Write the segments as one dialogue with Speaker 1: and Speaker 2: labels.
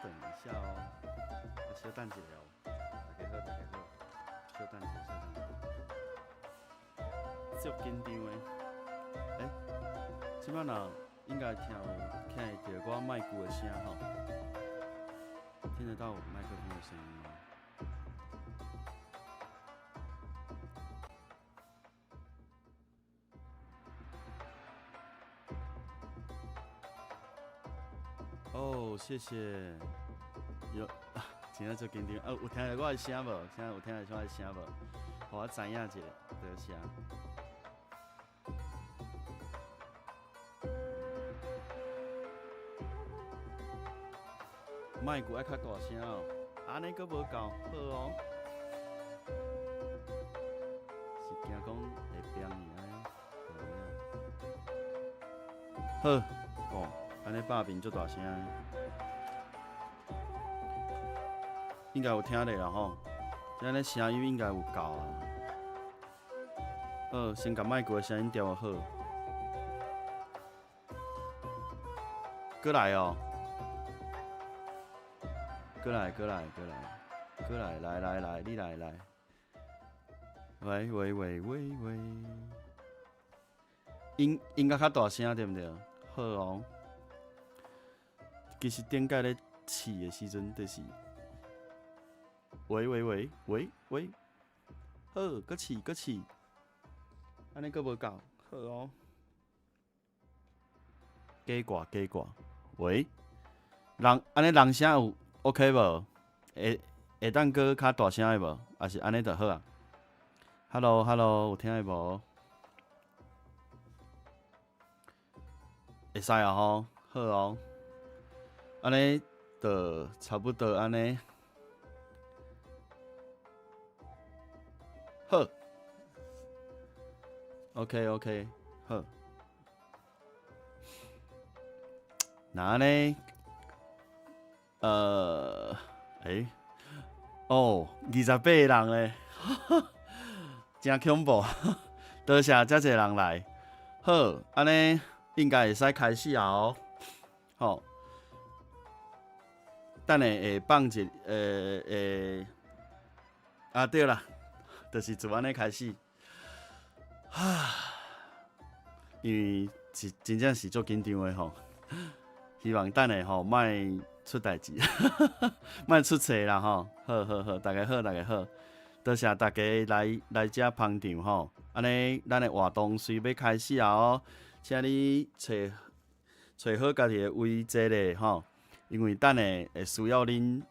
Speaker 1: 等一下哦，稍等一下哦，大家好，大家好，稍等一下，稍等一下，足紧张的。即摆若应该听会到我麦克的声吼，听得到麦克风的声音吗？哦，谢谢。有，真正足紧张。有听到我的声无？现在有听到我的声无？互我知影一下，多谢。麦克爱较大声哦，安尼佫无够好哦。是惊讲会变尔安尼。好，哦，安尼百面足大声。应该有听到啦吼，安尼声音应该有够啊。好，先甲麦克的声音调好。过来哦，过来，来，你来。喂，音乐较大声对毋对？好哦。其实顶届咧试的时阵，就是喂，好，搁试，安尼搁无够，好哦。加挂，喂，人安尼人声有 OK 无？会当搁较大声的无？还是安尼就好啊 ？Hello， 有听的无？会使啊吼，好哦。安尼就差不多安尼。好 ，OK， 好。那安尼，哦，28个人咧，真恐怖！多谢遮侪人来。好，安尼应该会使开始啊哦。好，等下会放一对啦，就是自安尼开始。因为真正是足紧张的吼。希望等下吼，莫出代志，莫出错啦吼。好，大家好，多谢大家来遮捧场吼。安尼，咱的活动随要开始啊哦，请你找好家己的位坐咧吼，因为等下会需要恁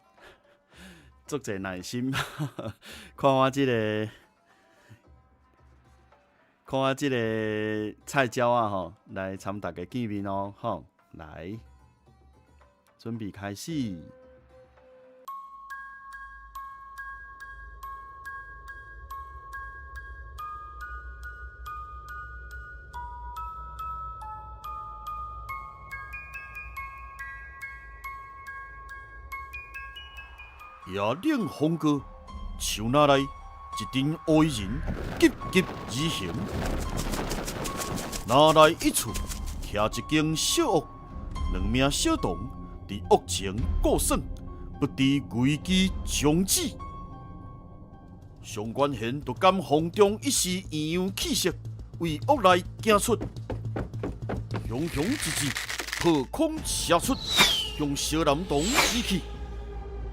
Speaker 1: 足侪耐心，看我即个菜鸟啊吼，来参大家见面哦吼，来。准备开始。野岭风歌，树那内一阵乌衣人急急而行，哪来一处徛一间小屋，两名小童。伫屋前过耍，不知危机将至。上官贤独感风中一时异样气息，为屋内行出，雄雄一指破空射出，向小男童指去。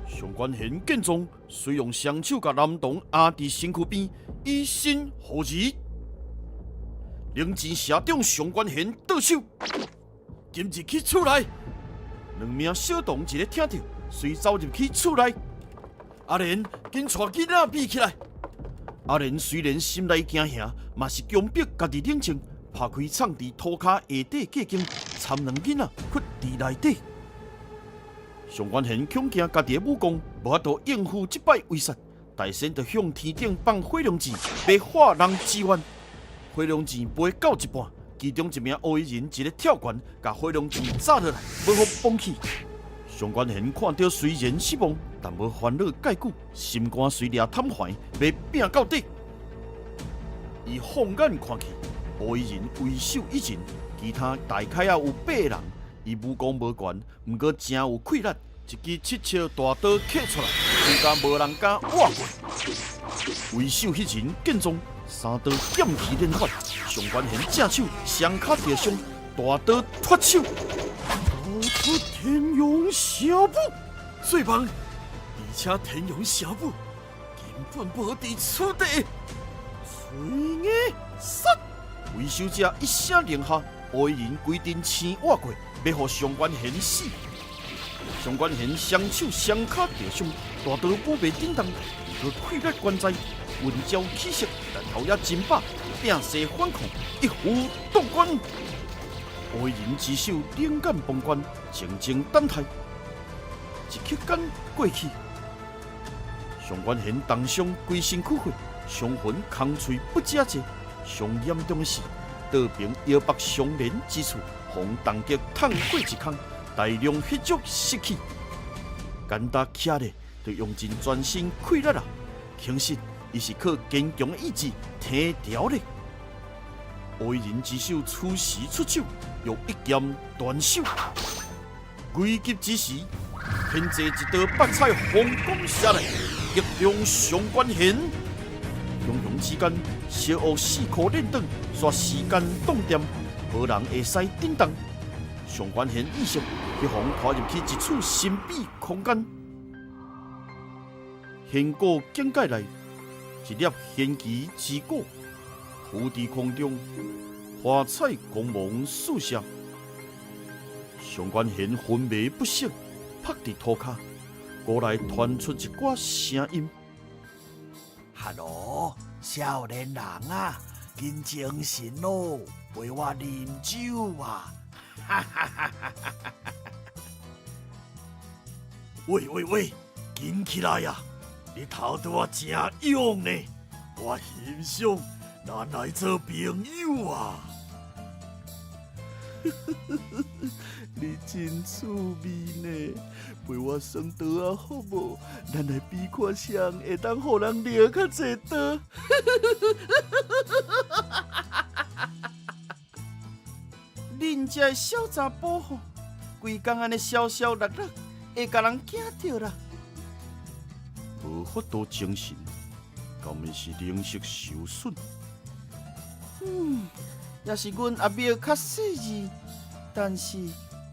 Speaker 1: 上官贤见状，遂用双手甲男童压伫身躯边，以身护持。灵箭射中上官贤倒手，今日去厝内。两名小童一个听到，遂走入去厝内。阿莲紧带囡仔避起来。阿莲虽然心内惊吓，嘛是强迫家己冷静，拍开藏伫涂骹下底计经，参两囡仔屈伫内底。上官贤恐惊家己的武功无法度应付这摆威胁，大声就向天顶放火龙箭，要化人之愿。火龙箭飞到一半。其中一名乌衣人一个跳悬，甲火龙箭炸落来，要互放起。上官贤看到虽然失望，但无烦恼介久，心肝随掠贪怀，要拼到底。伊放眼看去，乌衣人为首一人，其他大概也有8个人。伊武功无悬，毋过真有气力，一支七尺大刀揢出来，更加无人敢挖过。为首迄人见状，三刀剑气连发，上官贤正手双脚跌伤，大刀脱手，逃出天阳小步。最棒！而且天阳小步根本无伫此地，随眼杀！为首者一声令下，黑人规阵青挖过，要互上官贤死。上官贤双手双脚跌伤，大刀补袂顶当，佮溃裂关在，温招起色，但头也真把，摒势反抗，一呼动关。黑人之手冷眼旁观，静静等待。一刻间过去，上官贤当伤规身躯血，伤痕空脆不止者。上严重的是，道边腰腹相连之处，逢重击捅过一空，大量血足失去。简单起来，就用尽全身溃裂啊！其实，伊是靠坚强的意志挺条的。黑人之手此时出手，用一剑断手。危急之时，天际一道白彩红光射来，击中上官贤。汹涌之间，小乌四颗连长，煞时间冻点，无人会使顶当。上官贤意识被风拖入去一处神秘空间。仙果境界内，一粒仙旗之果，浮伫空中，花彩光芒四射。上官贤昏迷不醒，趴伫土骹，过来传出一寡声音。
Speaker 2: 哈喽，少年人啊，紧精神咯，陪我啉酒啊！哈哈哈哈哈！喂，紧起来呀！你头拄啊真勇呢，我欣赏，咱来做朋友啊！你真趣味呢，陪我算刀啊好无？咱来比看谁会当互人掠较济刀。
Speaker 1: 恁这小查甫吼，规工安尼消消乐乐，会甲人惊着啦。无法度精神，敢毋是灵识受损？也是阮阿庙较细致，但是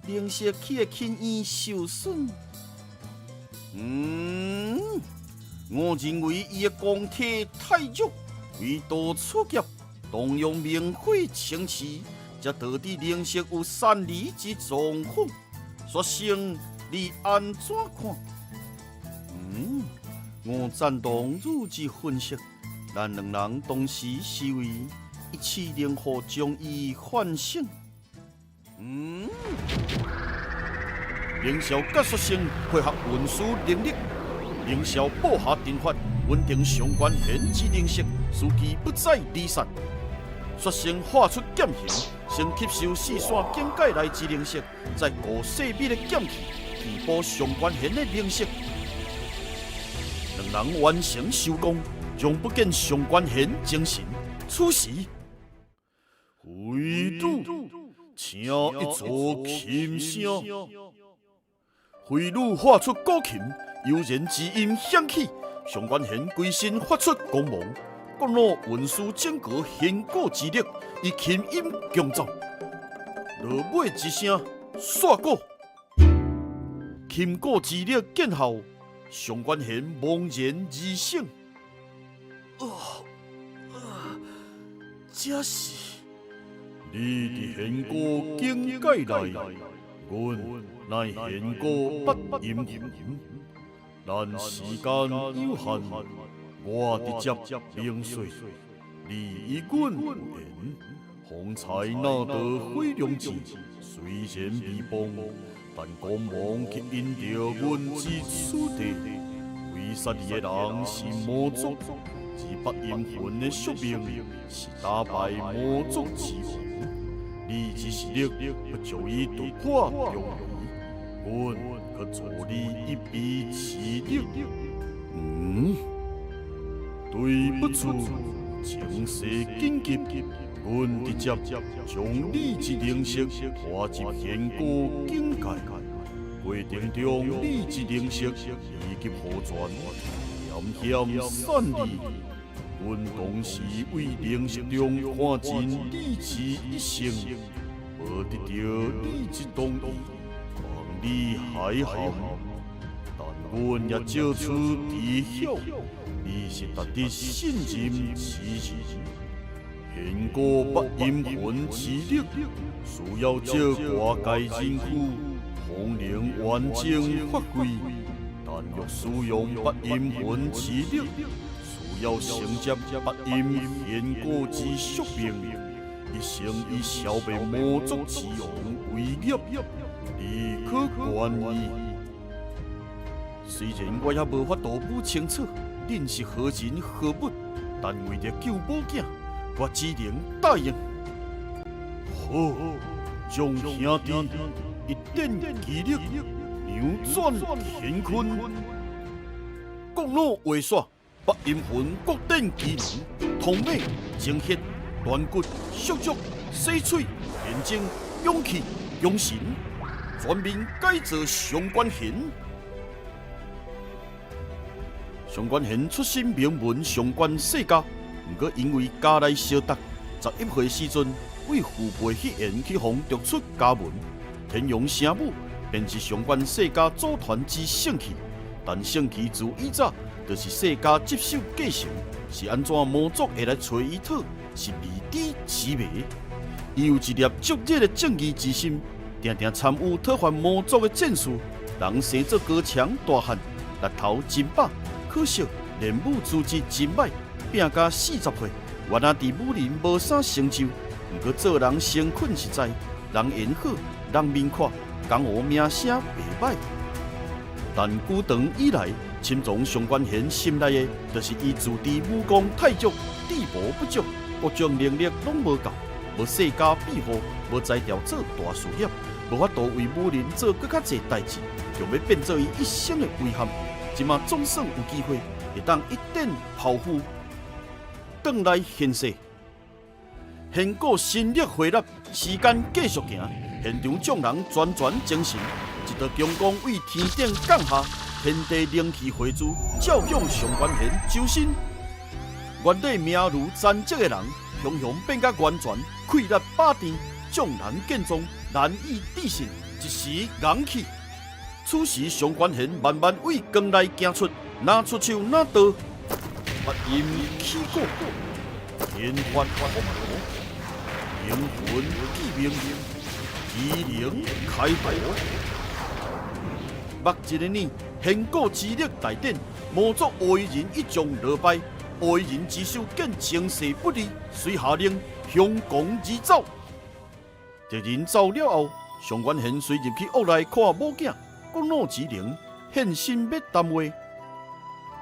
Speaker 1: 灵识去的轻易受损。我认为伊的光体太弱，为多出劫，动用明火清池，才导致灵识有散离之状况。所幸你安怎看？我赞同汝之分析，咱两人当时是为一气灵火将伊唤醒。凌霄甲属性配合运输能力，凌霄布下阵法，稳定上官贤之灵识，使其不再离散。率先画出剑形，先吸收四线境界内之灵识，再固细密的剑气，填补上官贤的灵识。两人完成收工，将不见上官贤精神。此时，回路请一座琴声，回路画出古琴，悠然之音响起。上官贤规身发出光芒，各路运输整个仙果之力，以琴音共奏。落尾一声煞过，琴果之力见效。上官贤茫然而醒。
Speaker 2: 这是
Speaker 1: 你伫仙果境界内，阮乃仙果不阴阳。但时间有限，我直接零碎。你以阮为言，方才那道火亮之，虽然微薄。但光芒却引着阮之此地，为杀你的人是魔族，而不阴魂的宿命是打败魔族之王。你之实力不足以突破中原，阮可助你一臂之力。对不住，情势紧急。阮直接将你之灵识拖入仙果境界，过程中理智灵识以及互传，险险散离。阮当时为灵识中看尽理智一生，无得到理智同意，望你海涵。但阮也照出知晓，你是值得信任之人。现过八阴魂之力，需要借挂界人躯，方能完整发挥。但若使用八阴魂之力，需要承接八阴现过之宿命，一生以消灭魔族之王为业，你可愿意？虽然我也无法度补清楚恁是何人何物，但为了救宝囝，我只能答应。好，将兄弟一点气力扭转乾坤。公路话说，八阴魂各展技能，通美、精血、断骨、削足、洗髓、炼精、勇气、勇神，全面改造上官贤。上官贤出身名门上官世家，不过因为家内小达，11岁时阵为父辈迄言去互逐出家门，天阳生母便是上官世家祖传之圣器。但圣器自以早就是世家接手继承，是安怎魔族会来找伊讨，是未知之谜。伊有一粒灼热的正义之心，常常参与讨伐魔族的战事，人生做高强大汉，力头真把。可惜练武资质真歹，拼甲40岁，原来伫武林无啥成就。不过做人诚恳实在，人缘好，人面阔，江湖名声袂歹。但久长以来，深藏上官贤心内的，就是伊自知武功太弱，地步不足，各种能力拢无够，无世家庇护，无才调做大事业，无法度为武林做更较侪代志，就要变做伊一生的遗憾。即马总算有机会，会当一展抱负，转来现世。现果心力回力，时间继续行，现场众人全精神，一道强光为天顶降下，天地灵气汇聚，照向上官贤周身。原底名如残疾的人，雄雄变甲完全溃力霸天，众人见状难以置信，一时硬气。此时上官贤慢慢为光内行出，拿出手拿刀，八阴起果，天发红魔，灵魂记命，机灵开火。目一个呢，现果之力大展，魔族恶人一将落败，恶人之手见情势不利，遂下令向公而走。敌人走了后，上官贤遂入去屋内看某囝。公路之灵现身要谈话，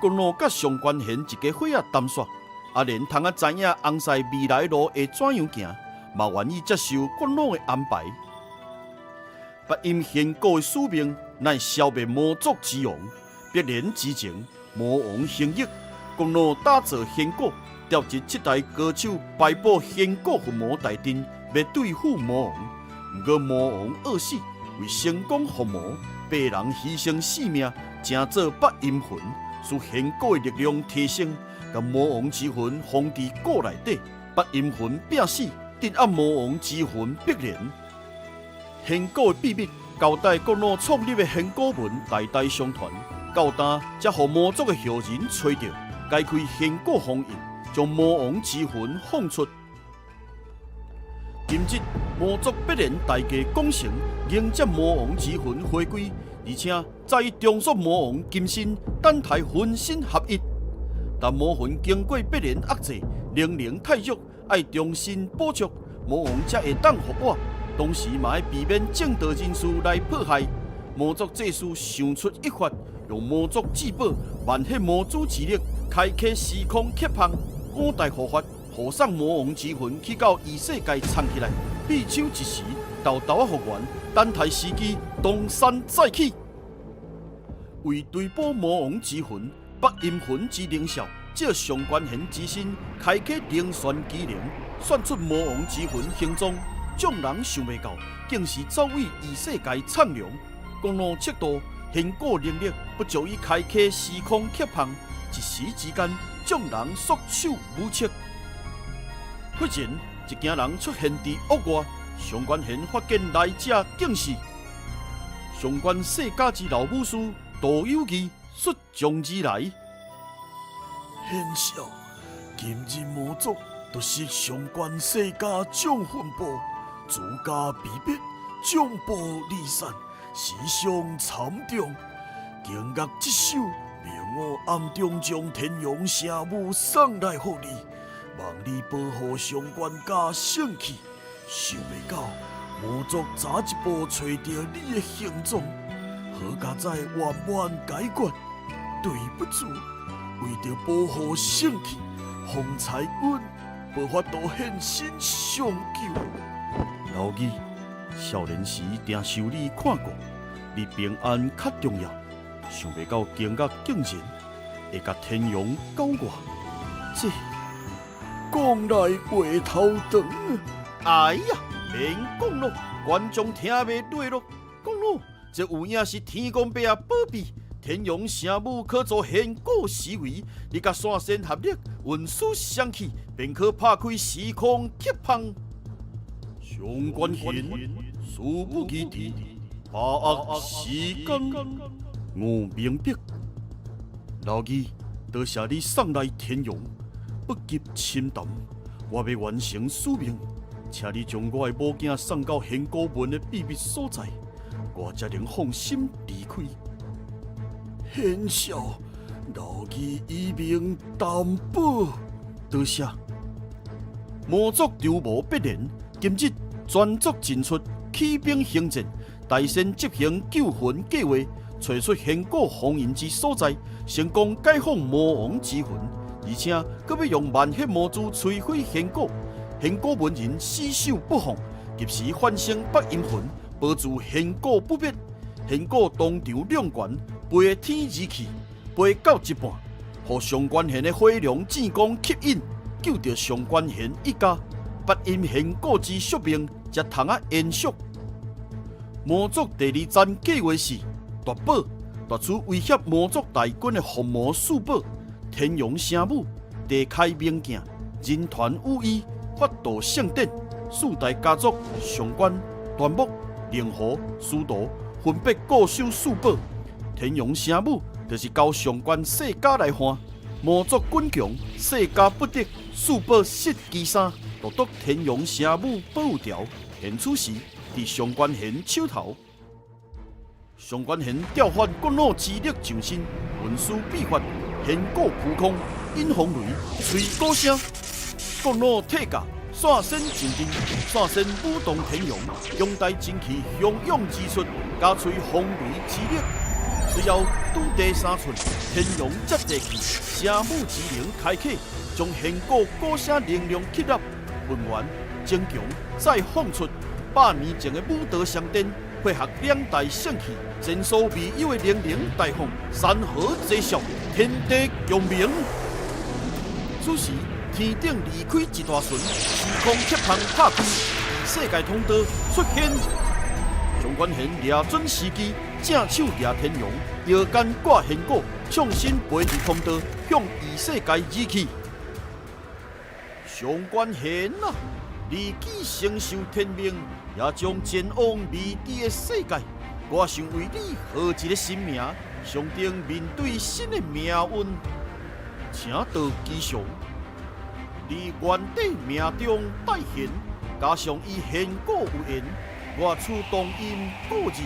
Speaker 1: 公路甲上官贤一家伙仔谈煞，阿莲通知影红赛未来路会怎样行，嘛愿意接受公路的安排。八阴现果的使命乃消灭魔族之王，必然之前魔王行役，公路打造现果，调集7代高手摆布现果伏魔大阵，要对付魔王。不过魔王饿死，为成功伏魔。被人牺牲性命，成做八阴魂，使现果的力量提升，甲魔王之魂封伫果内底。八阴魂拼死，得压魔王之魂必然。现果的秘密，交代国内创立的现果门代代相传，到今才互魔族的后人找到，解开现果封印，将魔王之魂放出。今日魔族必然大家拱成，迎接魔王之魂回归，而且在重塑魔王金身，等待魂身合一。但魔魂经过必然压制，能量太弱，爱重新补足，魔王才会当复活。同时嘛，要避免正道人士来迫害。魔族这次想出一法，用魔族至宝万血魔主之力，开启时空缺缝，5代护法。护送魔王之魂去到异世界藏起来，闭手一时，豆豆复原，等待时机，东山再起。为追捕魔王之魂，八阴魂之灵效，借上官贤之身，开启灵旋机灵，算出魔王之魂行踪。众人想袂到，竟是走位异世界苍凉。公路尺度，现果能力不足以开启时空缺碰，一时之间众人束手无策。忽然，一行人出现伫屋外，上官贤发现来者竟是上官世家之老武师杜有义率将而来。
Speaker 2: 贤少，今日魔族都是上官世家将魂部，自家必灭，将部离散，死伤惨重。经过这首，命我暗中将天阳圣母送来给你，望你保护上官家圣气。想袂到魔族早一步找到你的行踪，好佳在圆满解决。对不住，为着保护圣气，方才阮无法度现身相救。
Speaker 1: 老二，少年时定受你看过，你平安较重要。想袂到经过竟然会甲天阳搞我，这
Speaker 2: 讲来话头长啊！
Speaker 1: 哎呀，免讲咯，观众听袂落咯。讲咯，这有影是天公伯啊保庇，天阳圣母可做仙果施为，你甲山神合力，运输相气，便可拍开时空缺碰。上官贤，事不宜迟，把握时间。我明白，老二，多谢你送来天阳，不急深谈，我要完成使命，请你将我的母囝送到仙果门的秘密所在，我才能放心离开。
Speaker 2: 贤少，老二以命担保。
Speaker 1: 多谢。魔族丢无必然，今日全族进出，起兵行阵，大仙执行救魂计划。找出仙果封印之所在，成功解放魔王之魂，而且阁要用万血魔珠摧毁仙果。仙果门人死守不放，及时唤醒八阴魂，保住仙果不灭。仙果当场两悬，飞天而去，飞到一半，互上官贤的火龙剑光吸引，救着上官贤一家。八阴仙果之宿命，才通延续。魔族第二站计划是夺宝，夺出威胁魔族大军的伏魔四宝。天阳圣母地开明镜，人团武衣，法度圣典。四大家族上官、端木、灵狐、司徒分别各守四宝。天阳圣母就是交上官世家来还。魔族军强，世家不得，四宝失其三，独独天阳圣母保条。现此时伫上官贤手头。上官贤调换国老之力上身，运输秘法，仙果扑空，引风雷，吹鼓声。国老退甲，率先进阵，率先舞动天阳，拥戴真气汹涌而出，加吹风雷之力。随后拄第三寸，天阳接地气，圣母之灵开启，将仙果鼓声能量吸纳，混完增强，再放出。100年前的武道相伝，配合两大圣气，前所未有的能量大放，山河齐肃，天地共鸣。此时天顶离开一大船，时空切碰拍开，异世界通道出现。上官贤抓准时机，正手抓天阳，腰间挂仙果，创新飞入通道，向异世界而去。上官贤啊！你既承受天命，也将前往未知的世界。我想为你号一个新名，上定面对新的命运，请道吉祥。你原底命中带贤，加上以仙果有缘，我出动因故日，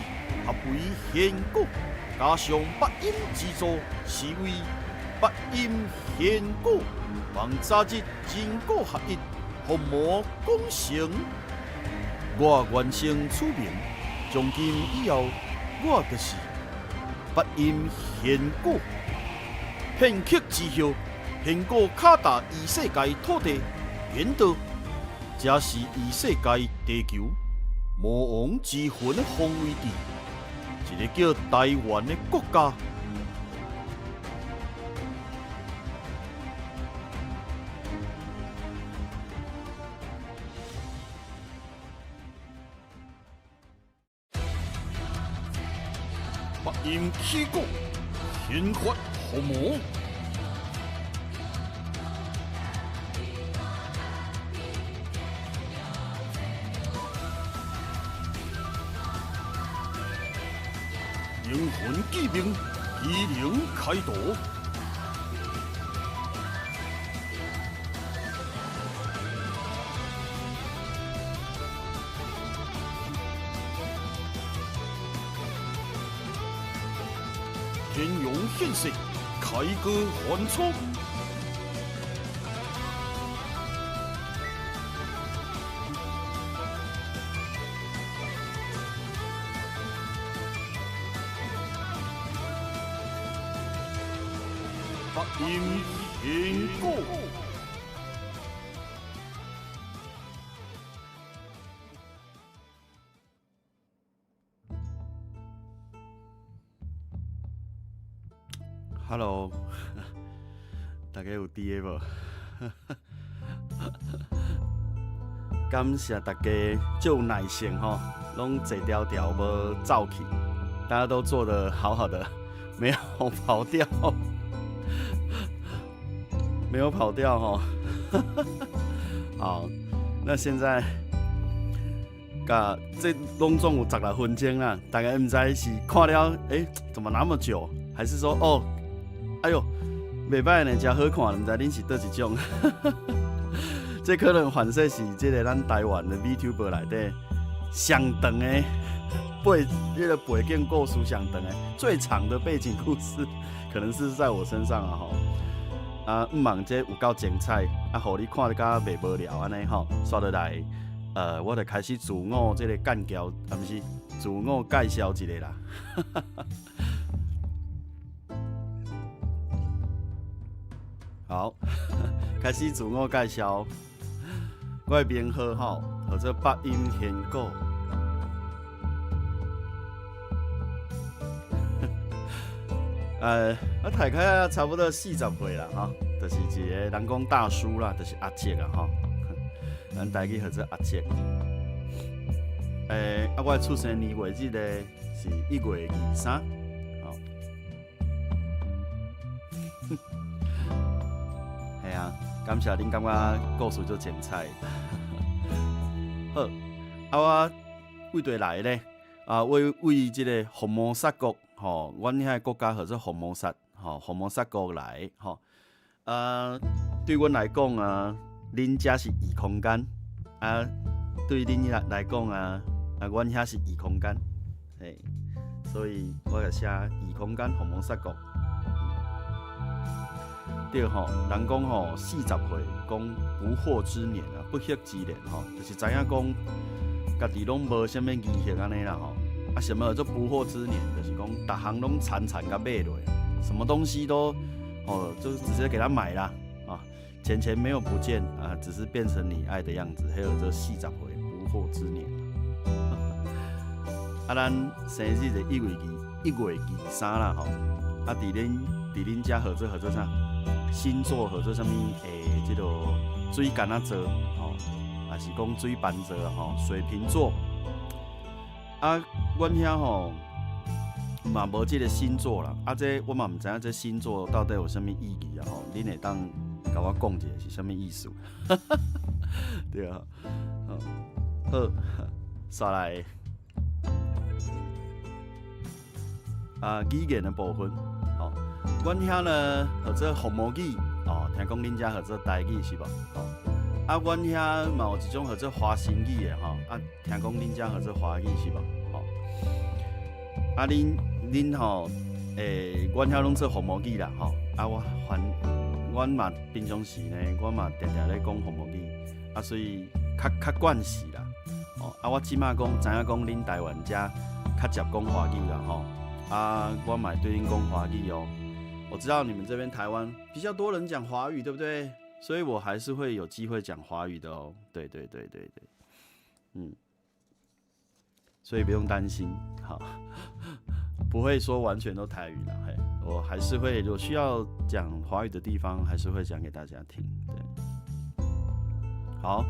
Speaker 1: 合为仙果，加上八阴之助，是为八阴仙果，望早日真果合一。伏魔功成，我完成此命，从今以后，我就是八阴仙果。片刻之后，仙果卡达异世界土地，远到，这是异世界地球魔王之魂的方位地，一个叫台湾的国家。音起鼓，天发红魔。灵魂既明，机灵开夺。天勇现世，开歌还初。八音天鼓。Hello， 大家有伫个无？感谢大家就耐性吼，拢坐条条无走去，大家都做得好好的，没有跑掉，没有跑掉吼。好，那现在，这拢总有16分钟啦，大家唔知是看了，怎么那么久？还是说哦？哎呦，袂歹呢，真好看，唔知恁是倒一种。这可能反说是这个咱台湾的 VTuber 内底上长的这个背景故事上长的最长的背景故事，可能是在我身上啊吼。啊，唔忙这有够精彩，啊，互你看得甲袂无聊安尼吼，刷落来，我就开始自我这个干掉，啊，不是自我介绍一个啦。好，开始自我介绍。我的名号吼，叫做八音天鼓。我大概差不多40岁啦，吼，就是一个人讲大叔啦，就是阿叔啦，吼。咱台语叫做阿叔。我的出生年月日咧是1月23。系啊，感谢恁感觉故事足精彩。好，我为对来咧，为这个红毛萨国，吼，阮遐国家叫做红毛萨，吼，红毛萨国来，吼，对阮来讲啊，恁遮是异空间，对恁来讲啊，阮遐是异空间，嘿，所以我就写异空间红毛萨国。对吼，人讲吼40岁讲不惑之年啊，不惑之年吼，就是知影讲家己拢无啥物义气安尼啦吼。啊，什么叫做不惑之年？就是讲逐项拢惨甲买落，什么东西都就是直接给他买啦啊，钱没有不见啊，只是变成你爱的样子。还有这40岁不惑之年。啊，咱生日就1月23啦吼。啊，伫恁遮合作啥？星座合作啥物？这个水干仔座吼，还是讲水瓶座吼，水瓶座。啊，阮遐吼嘛无这个星座啦。啊，这我嘛唔知影这星座到底有啥物意义啊？吼，恁会当甲我讲一下是啥物意思？对啊，好，刷来语言的部分。阮遐呢，或者红毛语哦，听讲恁遮或者台语是无？哦，啊，阮遐嘛有一种或者华新语的吼，啊，听讲恁遮或者华语是无？吼，啊，恁吼，阮遐拢做红毛语啦，吼，啊，阮嘛平常时呢，我嘛常常咧讲红毛语，啊，所以较惯势啦，哦，啊，我即马知影讲恁台湾遮较接讲华语啦，吼，啊，我嘛对恁讲华语哦。我知道你们这边台湾比较多人讲华语，对不对？所以我还是会有机会讲华语的哦。对，所以不用担心，好，不会说完全都台语啦。嘿，我还是会有需要讲华语的地方，还是会讲给大家听。对，好，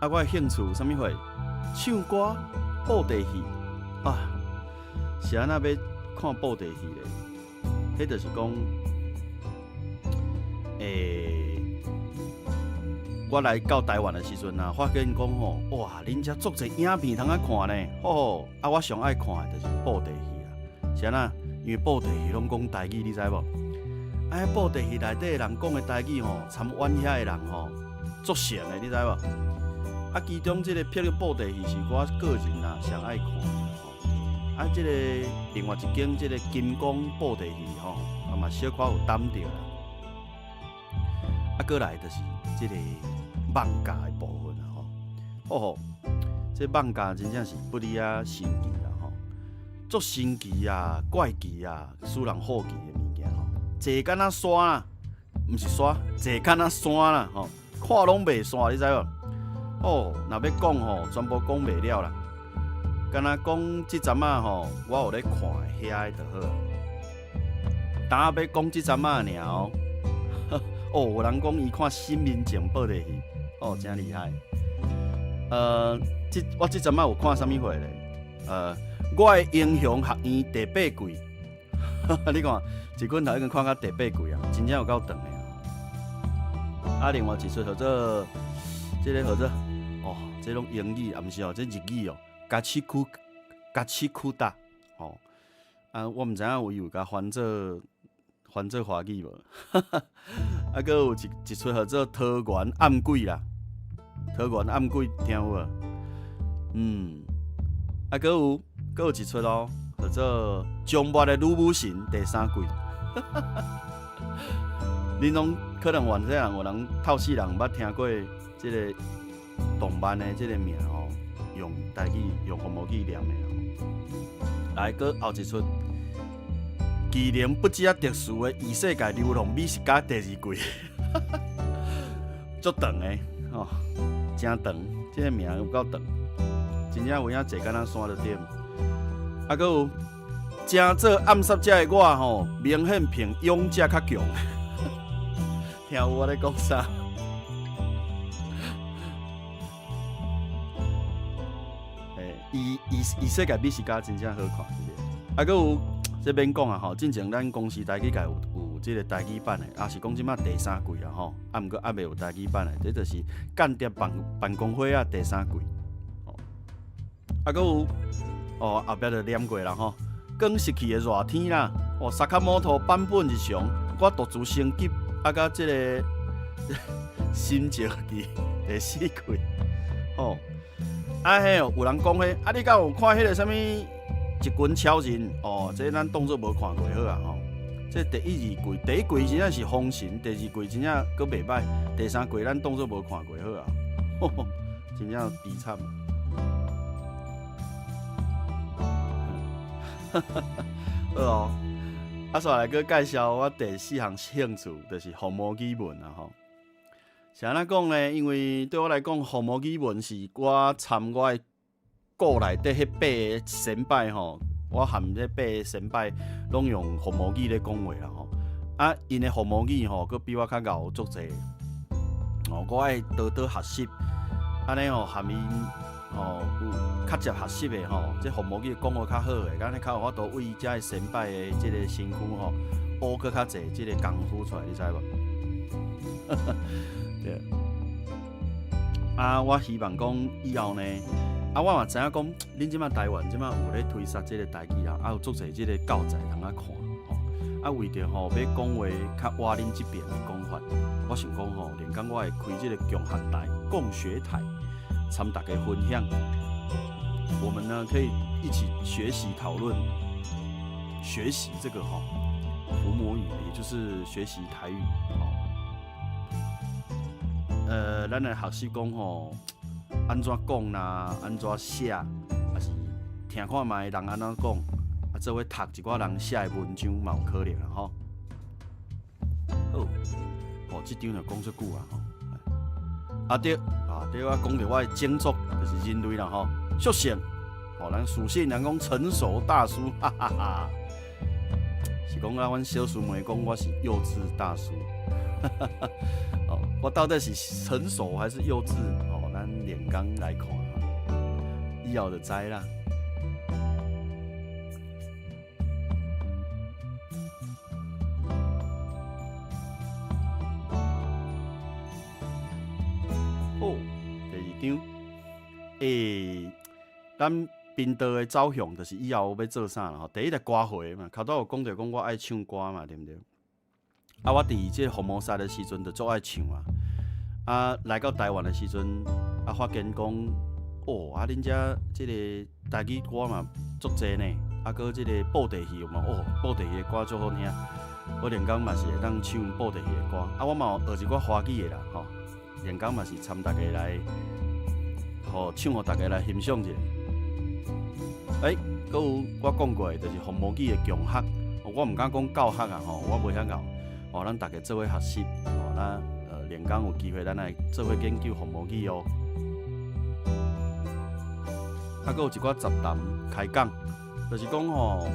Speaker 1: 我的兴趣什么会？唱歌、布袋戏啊，是安那要看布袋戏咧，迄就是讲，我来到台湾的时阵啊，发现讲吼，哇，恁遮足侪影片通啊看呢，吼，啊，我上爱看的就是布袋戏啦，是安那？因为布袋戏拢讲台语，你知无？啊，布袋戏内底的人讲的台语吼，参阮遐的人吼，足像的，你知无？啊，其中即个霹雳布袋戏是我个人啊上爱看的吼。啊，即个另外一间即个金光布袋戏吼，啊嘛小可有担着啦。啊，过来就是即个艋舺的部分啦吼。吼，这艋舺真正是不离啊神奇啦吼，足神奇啊、怪奇啊、使人好奇的物件吼。坐敢若山啊，毋是山，坐敢若山啦吼，看拢袂散，你知无？哦，若要讲吼，全部讲袂了啦。敢若讲即阵仔吼，我有咧看遐个就好。当要讲即阵仔尔哦，哦，有人讲伊看新民警报的戏，哦，真厉害。我即阵仔有看啥物货咧？我的英雄学院第8季，你看一棍头已经看到第8季啊，真正有够长的。啊，另外一出叫做，即个叫做。哦，这种英语啊，毋是哦，这日语哦，加七库达，哦，啊，我毋知影有伊有甲翻做华语无？啊，搁有一出叫做《桃园暗鬼》啦，《桃园暗鬼》听有无？啊，搁有一出哦，叫做《将末的女武神》第3季。恁拢可能原这人有人透视人捌听过即个。动漫的这个名吼，用台语用红毛语念的吼。来，搁后一出，技能不止啊特殊的异世界流浪美食家第2季，足长的吼，真长，这个名有够长，真正有影坐敢若山就点。啊，搁有正做暗杀者的我吼，明显比勇者较强。听有我咧讲啥？伊世界美食家真正好看，是不？啊，搁有这免讲啊吼，进前咱公司台语界有这个台语版的，也是讲即马第3季啦吼，啊毋过还未有台语版的，这就是间谍办公会啊第3季。哦，啊搁有哦后壁就念过啦吼，刚逝去的热天啦，哦萨卡摩托版本日常，我独自升级，啊甲这个新石器第4季，吼。啊嘿哦，有人讲嘿，啊你敢有看迄个啥物一群超人？哦，这咱当作无看过好啊吼。这第1、2季，第1季真正是封神，第2季真正阁袂歹，第3季咱当作无看过好啊，吼吼，真正悲惨。好哦，啊，煞来阁介绍我第4项兴趣，就是红毛语文啊吼。是安怎讲呢？因为对我来讲，红毛语文是我参我的国内底迄8个先辈吼，我含这8个先辈拢用红毛语咧讲话啦吼。啊，因的红毛语吼，佫比我较敖足济。哦，我爱多多学习，安尼吼含因吼有较接学习的吼，这红毛语讲话较好的，安尼较有法度为遮个先辈的即个身躯吼，学佫较济即个功夫出来，你知无？对，啊，我希望讲以后呢，啊，我嘛知影讲，恁即马台湾即马有咧推广即个台语啦，啊，有足侪即个教材通啊看，吼，啊，为着吼要讲话较活恁即边的讲法，我想讲吼，连讲我会开即个共学台、共学台，参大家分享，我们呢可以一起学习讨论，学习这个吼父母语，也就是学习台语，吼。咱来学习讲吼，安怎讲啦，安怎写，还是听看卖人安怎讲，啊，做伙读一寡人写的文章嘛有可能啦吼。好，哦，即张就讲出久啊吼。啊对，我讲着我的工作就是人类啦吼，属性，哦，咱属性人讲成熟大叔，哈哈哈。是讲啊，阮小师妹讲我是幼稚大叔，哈哈哈。哦，我到底是成熟还是幼稚？哦，咱连刚来看哈，以后就知啦。好，第二张，咱频道的走向就是以后要做啥啦吼？第一个歌会嘛，头拄有讲到讲我爱唱歌嘛，对毋对？啊，我伫即个红毛赛的时阵就足爱唱啊。啊，来到台湾的时阵，啊发现讲，哦，啊恁遮即个台语歌嘛足济呢，啊，搁即个布袋戏嘛，哦，布袋戏的歌足好听。我连工嘛是会当唱布袋戏的歌，啊，我嘛有学一寡华语的啦，吼，连工嘛是参大家来，吼唱互大家来欣赏一下。搁有我讲过的，就是红毛语的强学，我毋敢讲教学啊，吼，我袂遐敖，吼，咱大家做伙学习，吼，咱连工有机会，咱来做伙研究红毛语哦。啊，搁有一寡杂谈开讲，就是讲吼，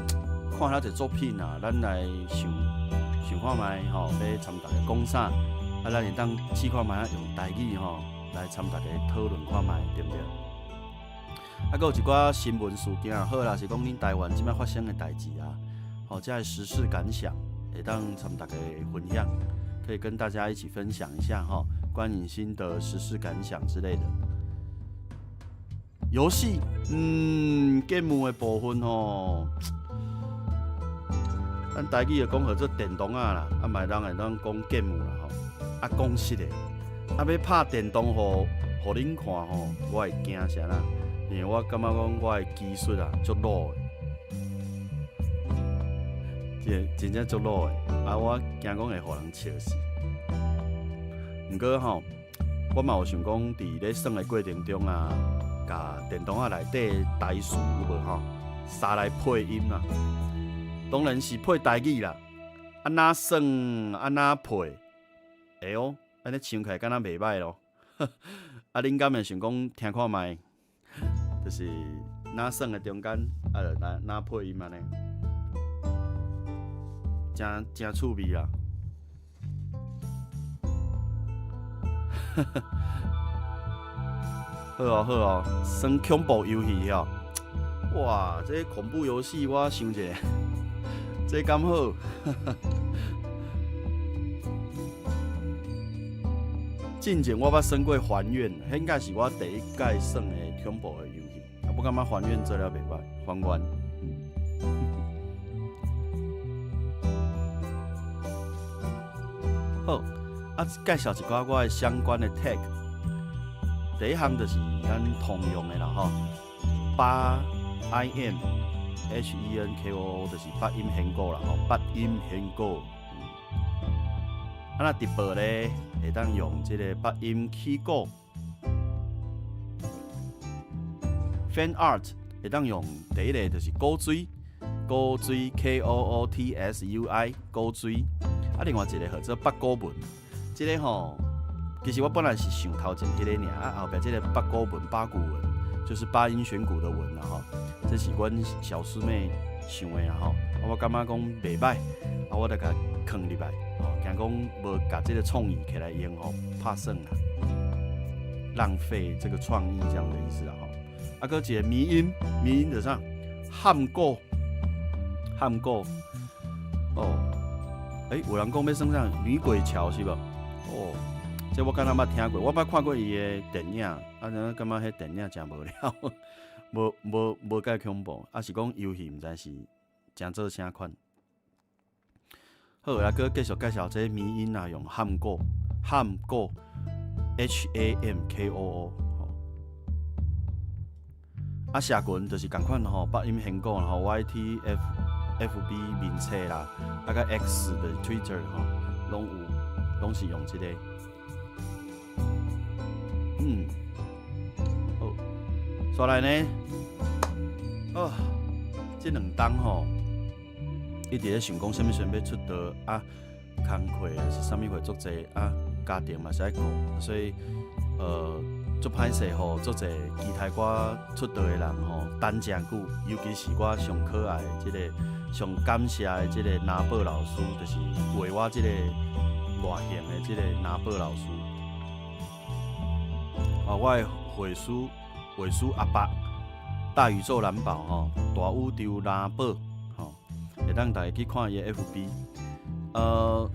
Speaker 1: 看遐一个作品啊，咱来想看卖吼，要参大家讲啥，啊，咱会当试看卖用台语吼来参大家讨论看卖，对不对？啊，搁有一寡新闻事件好啦，是讲恁台湾即摆发生的代志啊，吼，这时事感想会当参大家分享，可以跟大家一起分享一下吼，观影心得、时事感想之类的。游戏，game 的部分吼，咱台语就讲号做电动啊啦，啊，嘛人会当讲 game 啦吼，啊，讲实的，啊，要拍电动互恁看吼，我会惊啥啦？因为我感觉讲我的技术啊足老的，真正足老的，啊，我惊讲会互人笑死。毋过吼，我嘛有想讲伫咧耍的过程中啊。甲电动内底台词有无吼，杀来配音啦，当然是配台语啦。安那算安那配，会哦，安尼唱起来敢若袂歹咯。啊，恁敢会想讲听看卖，就是哪算的中间，啊，就哪配音安尼，真趣味啦。好哦好哦，算恐怖游戏哦！哇，这恐怖游戏我想者，这敢好？进前我捌算过还愿，迄应该是我第一届算的恐怖的游戏。啊，我感觉还愿做了袂歹，还愿。好，啊，介绍一寡我的相关的 tag。第一项就是咱通用的啦吼，八 IMHENKOO 就是八音显果啦吼，八音显果。啊，那第二咧会当用这个八音起果 ，fan art 会当用第一个就是古水KOOTSUI 古水，啊，另外一个叫做八股文，这个吼。其实我本来是想头前迄个尔，啊后壁这个八股文、八股文，就是八音选鼓的文啦吼。这是阮小师妹想的啦吼，啊我感觉讲袂歹，啊我就甲放入来，吼，惊讲无甲这个创意起来用吼，拍算啦，浪费这个创意这样的意思啦吼。啊，搁一个迷音，迷音就啥？喊过，哦，有人讲要算啥？女鬼桥是无？哦。这我敢若捌听过，我捌看过伊的电影，啊，感觉迄电影真无聊，无介恐怖，啊是讲游戏毋知是真做啥款。好，来搁继续介绍这迷音啊，用喊过HAMKOO，啊社群就是共款吼，八音显果，然后 YTFB 面册啦，啊个 X 的 Twitter 吼，拢是用这个。好，再来呢，这两档吼，一直咧想讲，什么时阵要出道啊？工课啊是啥物会足济啊？家庭嘛是爱顾，所以足歹势吼，足济其他我出道的人吼，等真久，尤其是我上可爱的这个、上感谢的这个拿宝老师，就是画我这个外形的这个拿宝老师。我的画师阿伯，大宇宙蓝宝吼，大宇宙蓝宝吼，会当大家去看伊的 FB。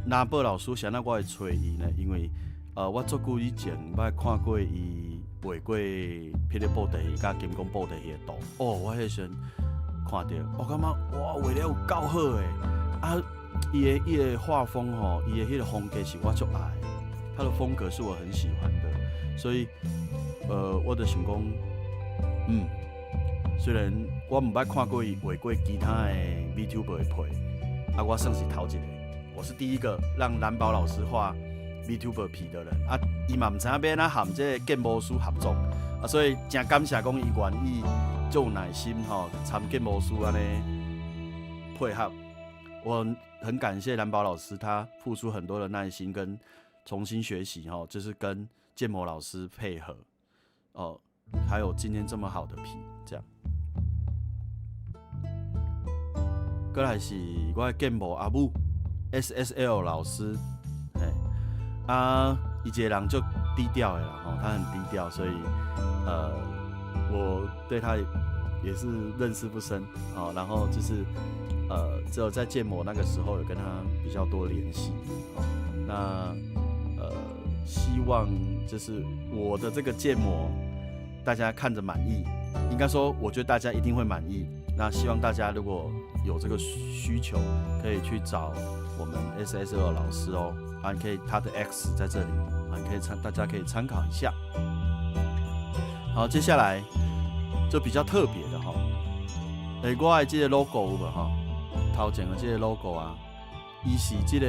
Speaker 1: 蓝宝老师，谁那我会找伊呢？因为我足久以前捌看过伊画过霹雳布袋戏甲金刚布袋戏的图。我迄时看到，我感觉哇，画了有够好诶！啊，伊的画风吼，伊的迄个风格是我足爱的，他的风格是我很喜欢的，所以我就想讲，虽然我唔捌看过伊画过其他的 VTuber 的皮，我算是头一个，我是第一个让蓝宝老师画 VTuber 皮的人啊，伊嘛唔知影要安含这个建模师合作啊，所以真感谢讲伊愿意就有耐心参建模师安尼配合。我很感谢蓝宝老师，他付出很多的耐心跟重新学习就是跟建模老师配合还有今天这么好的皮这样。再来是我的建模阿母 SSL 老师。伊一个人就低调的啦，他很低调，所以我对他也是认识不深然后就是只有在建模那个时候有跟他比较多联系那希望就是我的这个建模大家看着满意，应该说我觉得大家一定会满意。那希望大家如果有这个需求，可以去找我们 SSL 老师你可以他的 X 在这里大家可以参考一下。好，接下来就比较特别的我的这个 logo 有无头前的这个 logo 啊，伊是这个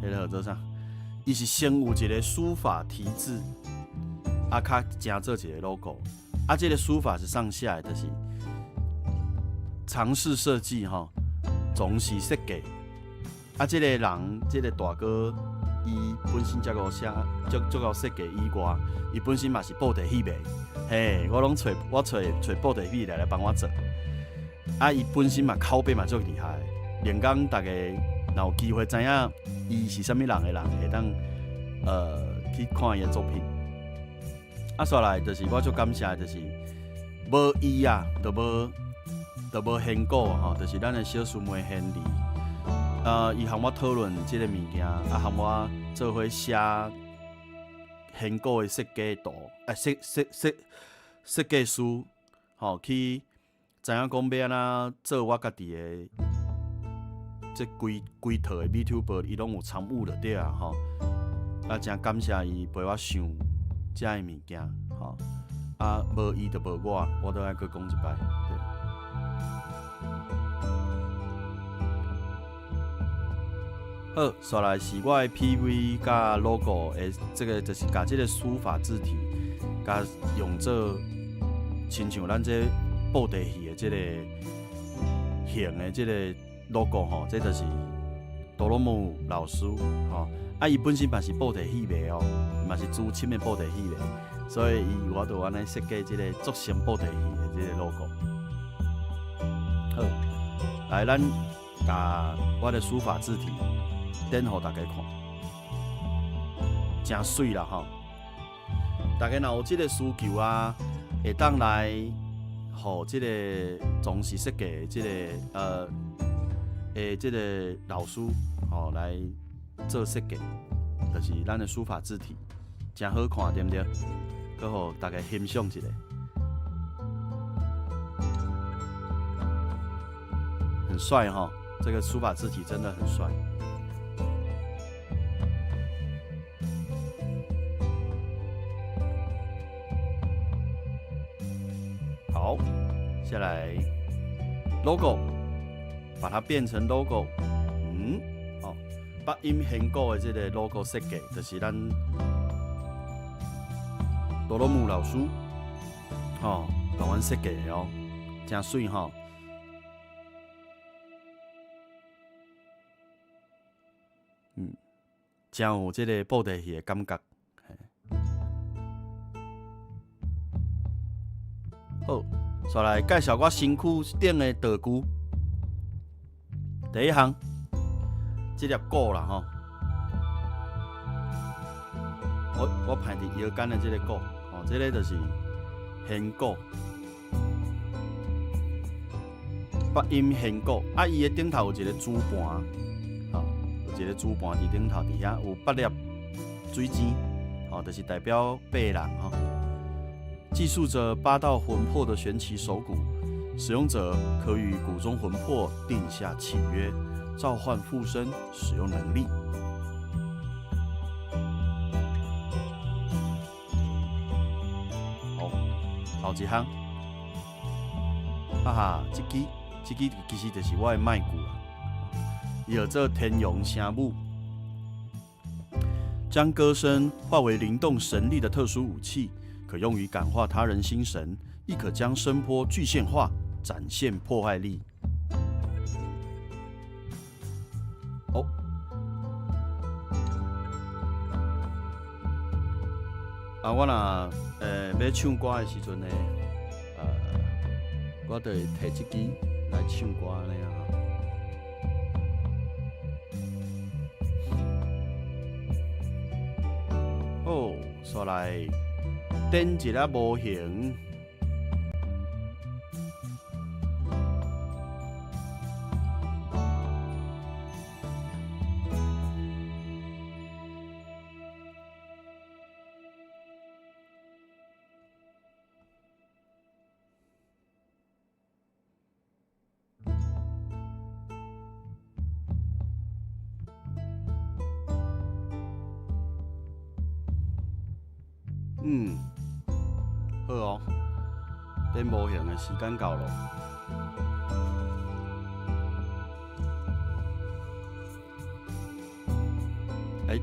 Speaker 1: 迄个做啥？伊是先有一个书法题字较正做一个 logo这个书法是上下的，就是尝试设计总是设计。这个人，这个大哥，伊本身才够写，足够设计以外，伊本身嘛是布袋戏迷。我拢找布袋戏来帮我做。伊本身嘛口碑嘛足厉害，连讲大家若有机会知影伊是啥物人的人，会当去看伊的作品。煞来就是我足感谢，就是无伊就无hen果就是咱的小师妹Henry。伊和我讨论这个物件，和我做伙写hen果的设计图，设计书，去知影讲要安怎做我家己的这规套的 VTuber， 伊拢有参与了对真感谢伊陪我想这的物件，无伊就无我都爱去讲一摆，对。好，再来是我的 PV 加 logo 的这个，就是把这个书法字体，加用做亲像咱这布袋戏的这个形的这个 logo 这就是多罗姆老师伊本身嘛是布袋戏迷嘛是资深的布袋戏迷，所以我就安尼设计这个足像布袋戏的这个 logo。好，来咱把我的书法字体。展互大家看，真水啦大家若有这个需求会当来，互这个总是设计的这个老师来做设计，就是咱的书法字体，真好看，对不对？搁互大家欣赏一下，很帅这个书法字体真的很帅。好，下来 logo， 把它变成 logo。八音hen果的这个 logo 设计，就是咱多罗姆老师帮阮设计的真水真有这个布袋戏的感觉。好，再来介绍我身躯顶的道具。第一项，这粒鼓啦我排伫腰间的这个鼓，这个就是弦鼓，八音弦鼓。伊的顶头有一个主盘，有一一个主盘伫顶头，底下有8粒水晶，就是代表8人记述着8道魂魄的玄奇手鼓，使用者可与鼓中魂魄定下契约，召唤附身，使用能力。后一项，这支其实就是我的麦鼓啦，伊叫做天龙声母，将歌声化为灵动神力的特殊武器，可用于感化他人心神，亦可将声波具现化，展现破坏力。我若要唱歌的时阵呢，我就会摕这支来唱歌安尼煞来点一个模型。好哦，点模型的时间到了。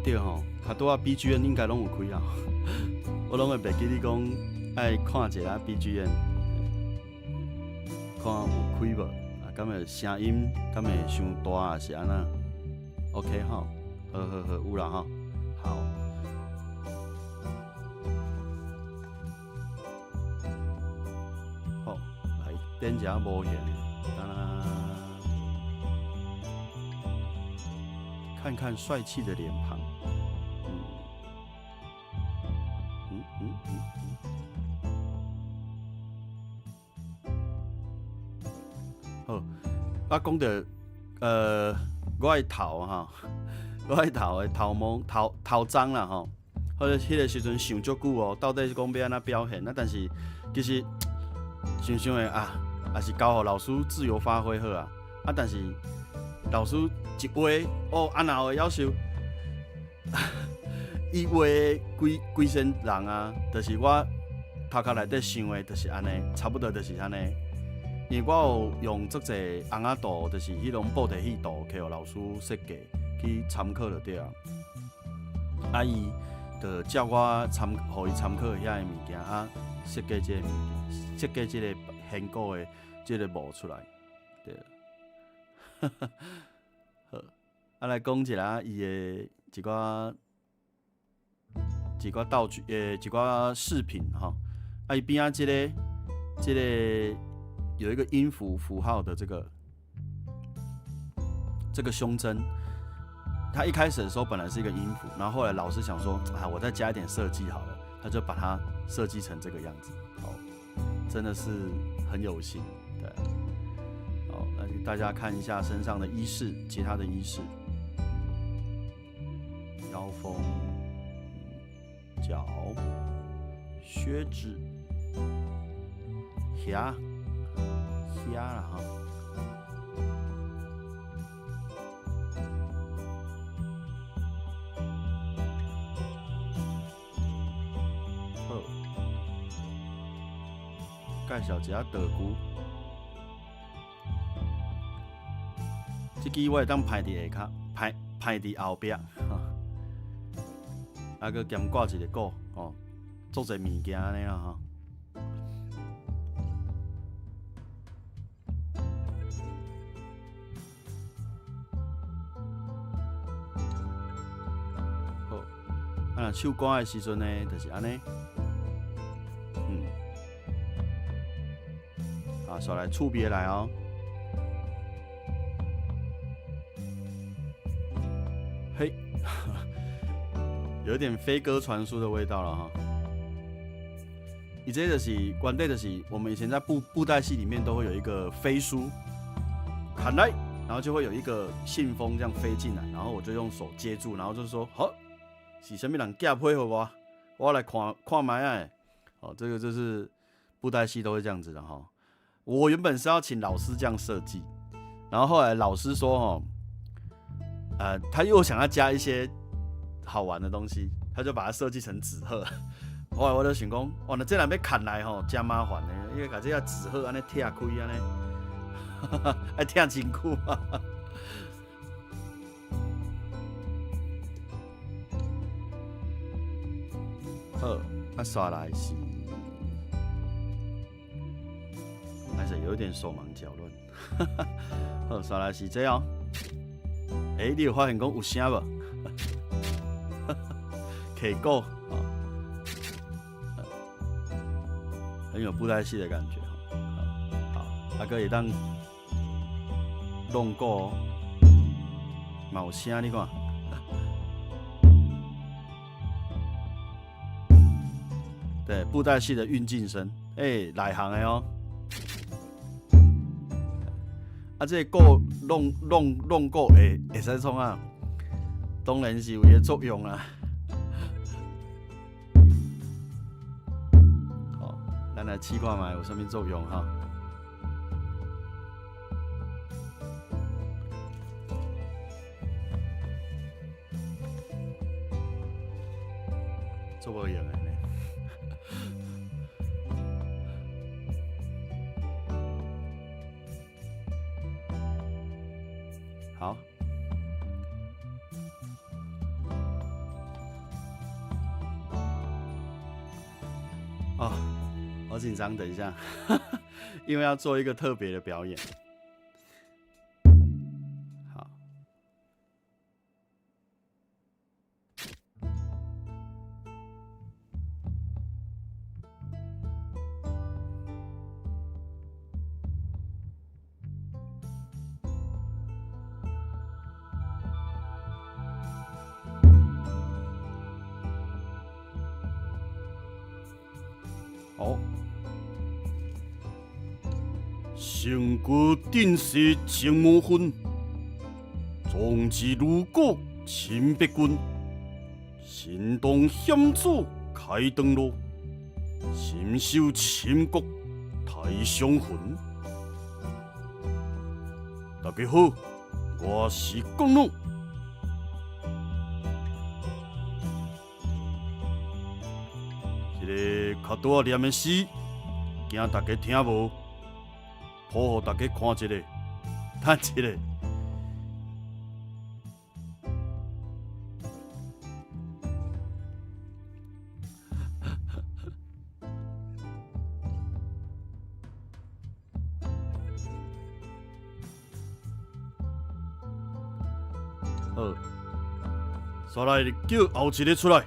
Speaker 1: 对吼，较多BGM 应该拢有开啊，我拢会袂记你讲爱看一下BGM， 看有开无，敢会声音敢会伤大啊是安那 ？OK 吼，好，有啦吼，好。点一下模型，看看帅气的脸庞。好，我讲到我的头哈，我的头的头毛头鬃啦吼，或者迄个时阵想足久哦，到底是讲要安怎表现啊？但是其实想想的也是交予老师自由发挥好啊！但是老师一话安那会夭寿，伊话规身人啊，就是我头壳内底想的，就是安尼，差不多就是安尼。因为我有用足侪红仔图，就是迄种布袋戏图，去予老师设计去参考就对啊。伊就叫我互伊参考遐个物件设计这个物件，设计这个仙姑的这个模出来，对。好，来讲一下伊的一寡道具，一寡饰品哈。伊边啊，这个有一个音符符号的这个胸针，它一开始的时候本来是一个音符，然后后来老师想说，我再加一点设计好了，他就把它设计成这个样子。好，真的是很有心，对。好，那大家看一下身上的衣饰，其他的衣饰，腰封、脚、靴子、鞋啦哈。好，介绍一下道具。这支我会当排伫下骹，排伫后壁，搁兼挂一个鼓哦，做者物件安尼啦哈。好，唱歌的时阵呢，就是安尼，稍来触别来哦。嘿，有点飞鸽传书的味道了哈。以这就是原底就是我们以前在布袋戏里面都会有一个飞书，喊来然后就会有一个信封这样飞进来，然后我就用手接住，然后就说：“好，是什么人寄配给我？我来看看卖啊！”哦，这个就是布袋戏都会这样子的哈。我原本是要请老师这样设计，然后后来老师说他又想要加一些好玩的东西，他就把它设计成纸鹤。后来我就想讲，哇，那这人要砍来吼，真麻烦的，因为把这个纸鹤安尼拆开安尼，爱拆真久啊。好，那刷来是，还是有点手忙脚乱。好，刷来是这样。你有发现讲有声无？K 歌。很有布袋戏的感觉，好，阿哥也当弄过嘛有声，你看，对，布袋戏的运镜声，内行的哦，这个鼓弄鼓会使创啊，当然是有伊作用啦。咱来试看卖有啥物作用哈？做无用的呢。好。哦。好紧张，等一下，因为要做一个特别的表演。好，好。成果定是情无分，壮志如果亲别君。心动险阻开灯路，心守秦国太上魂。大家好，我是公路。这个较多念的诗，惊大家听无。好，大家看一下，等一下。好，再来叫后一个出来。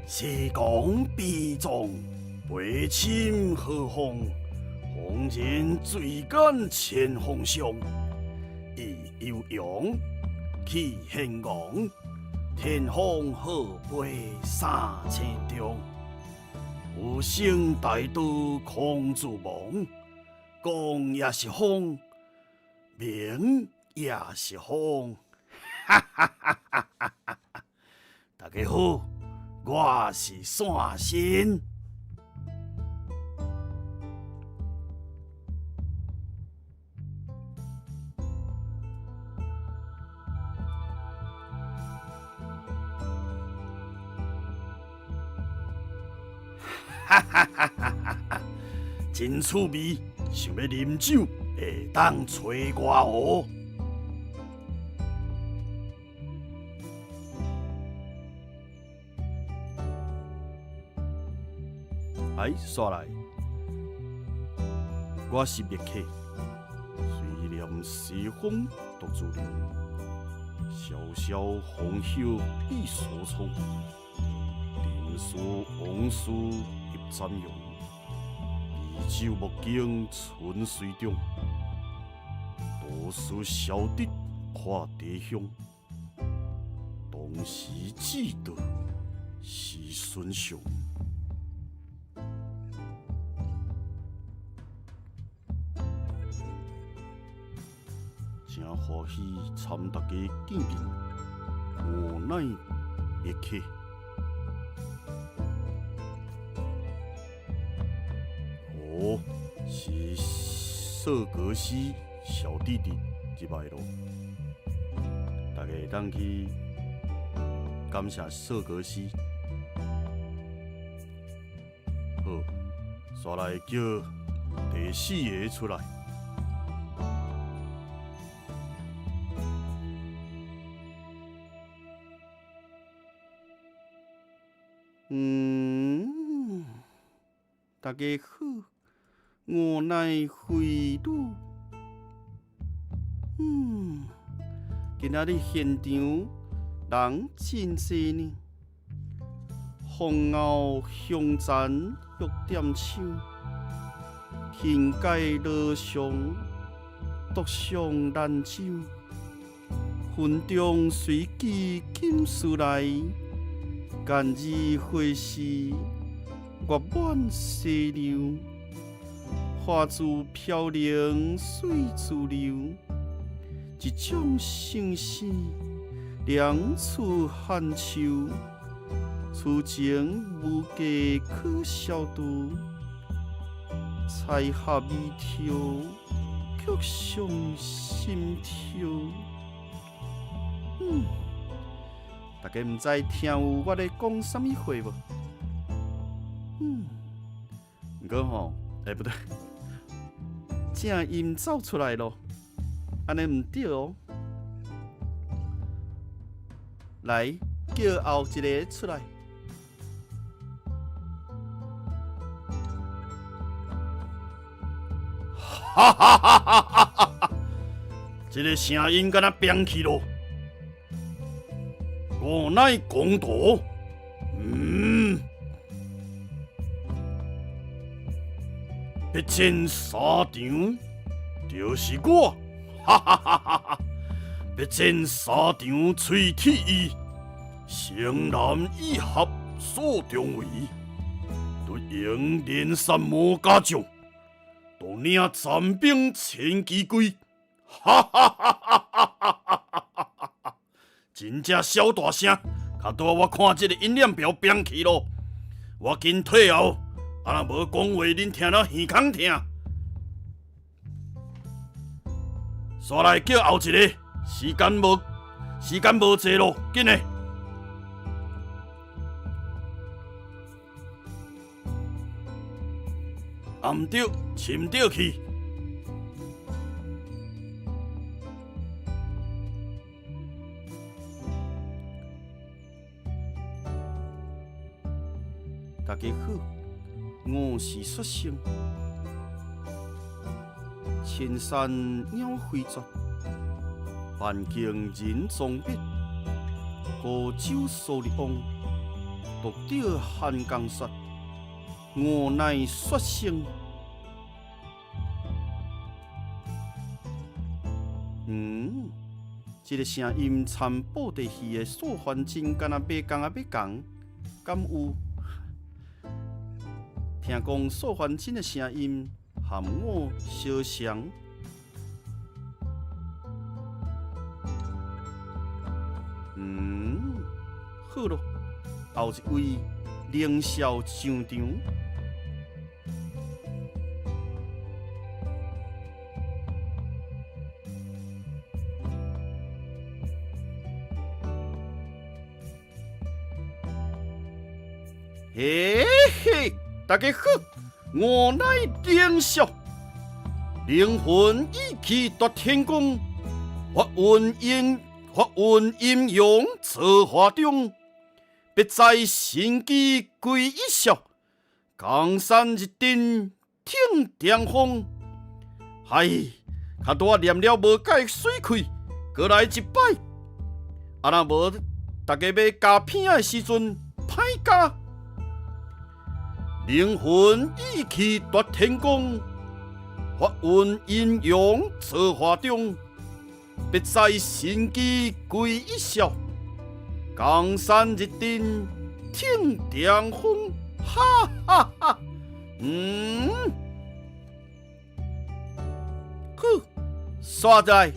Speaker 1: 西江悲壮，背侵何方？红人追赶前方向，意悠扬，气兴昂。天荒鹤飞三千丈，有声大道空自亡。讲也是风，明也是风。哈哈哈哈哈哈！大家好。我是山神，哈哈哈哈哈！真趣味，想要啉酒，会当找我哦。刷来，我是灭客，虽念西风独自流，萧萧风萧一所冲，林书往事入瞻仰，美酒莫惊春水中，多事晓得看地乡，当时记得是孙尚。声欢喜参大家见面，无奈灭客。哦，是瑟格西小弟弟入来咯，大家当去感谢瑟格西。好，煞来叫第四个出来。大家好，我乃惠女。今仔日现场人真济呢，风后香残欲点手，天界路上独上兰州，云中随机金丝来，干日花事月满西流，花自飘零水自流，一种相思两处寒秋，此情无价可消度，彩霞微跳，曲上心跳。大家毋知听有我咧讲啥物话无？毋过吼，不对，正音走出来咯，安尼毋对哦。来，叫后一个出来。哈哈哈哈哈哈！这个声音敢若变去咯。我乃公道，必争沙场就是我，哈哈哈哈哈！必争沙场吹铁衣，城南以合所中为，对应连山魔家将，都领残兵千几归，哈哈哈哈哈哈！真正小大声，较大我看这个音量表变去咯。我紧退后，啊若无讲话，恁听了耳孔疼。煞来叫后一个，时间无济咯，紧嘞！啊毋对，寻对去。大家好，我是雪生。千山鸟飞绝，万径人踪灭。孤舟蓑笠翁，独钓寒江雪。我乃雪生。这个声音参布袋戏的素环境，敢若马公啊要讲，敢有？听讲素环境的声音和我相像。好咯，后一位凌霄上场。嘿嘿，大家好，我乃凌霄，灵魂意气夺天宫，发运阴阳造化中，别在神机归一笑，江山一定挺顶峰。嗨，较大念了无解水开，过来一摆。啊若无，大家要加片的时阵，歹加。灵魂意气夺天宫，发运阴阳造化中，别在神机归一笑，江山一定挺顶峰，哈哈哈！好，刷来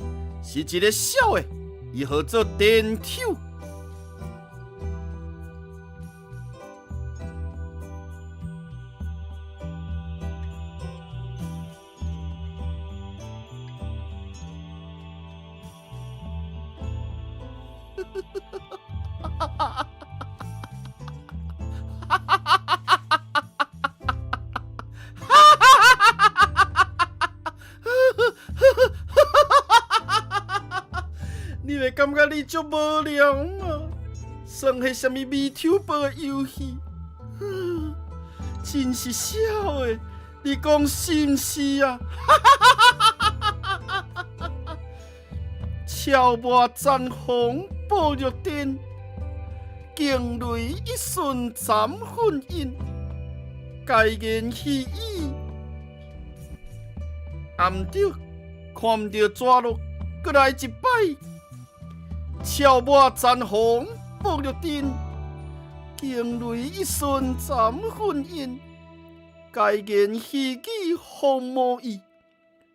Speaker 1: 是一个小的，伊号做电抽。你会感觉你足无聊啊？算是啥物米抽包的游戏？真是笑的，你讲是毋是啊？超波战风暴玉电，惊雷一瞬斩魂印，该言戏语，暗着看唔着抓落，搁来一摆。超波战风暴玉电，惊雷一瞬斩魂印，该言戏语风魔意。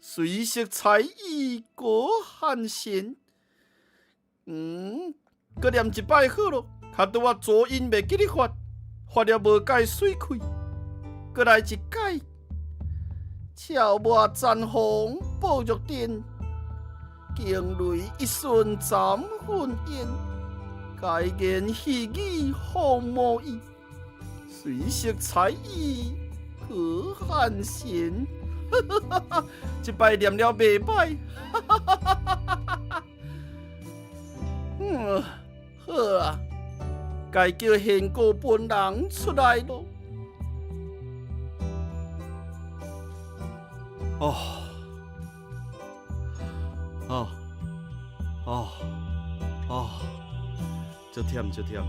Speaker 1: 随色才艺果汉贤，搁念一摆好咯。卡拄我左音袂记你发，发了无解水开，搁来一解。超魔战风暴玉电，惊雷一瞬斩魂印，该言戏语风魔意，随色才艺果汉贤。一摆念了袂歹，好啊，该叫贤哥本人出来咯。足忝足忝。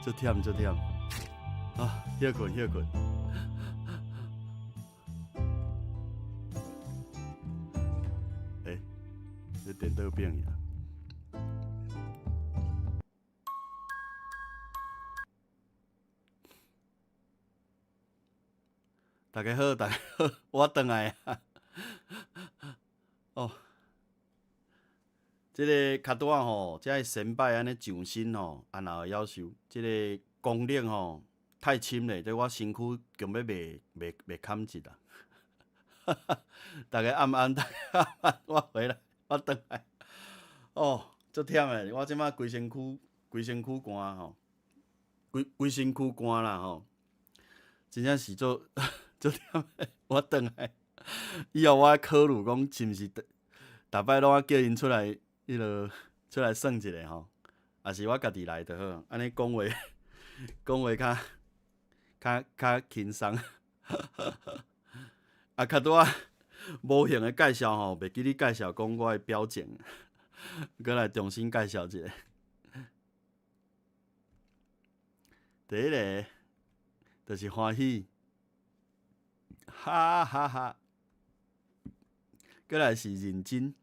Speaker 1: 足忝啊！休困。这电脑变呀！大家好，我回来啊！这个卡拄仔吼，这个先摆安尼上身吼，然后夭寿，这个功能吼太深咧，这我身躯强要袂堪一啦。大家暗，我回来，我回来。足忝诶！我即摆规身躯寒吼，规身躯寒啦吼，真正是足忝诶！我回来，以后我要考虑讲是毋是逐摆拢要叫因出来。出来耍一下吼，也是我家己来就好，安尼讲话较轻松。较拄仔无形的介绍吼，袂记你介绍讲我的表情，搁来重新介绍一下。第一个就是欢喜，哈哈哈。搁来是认真。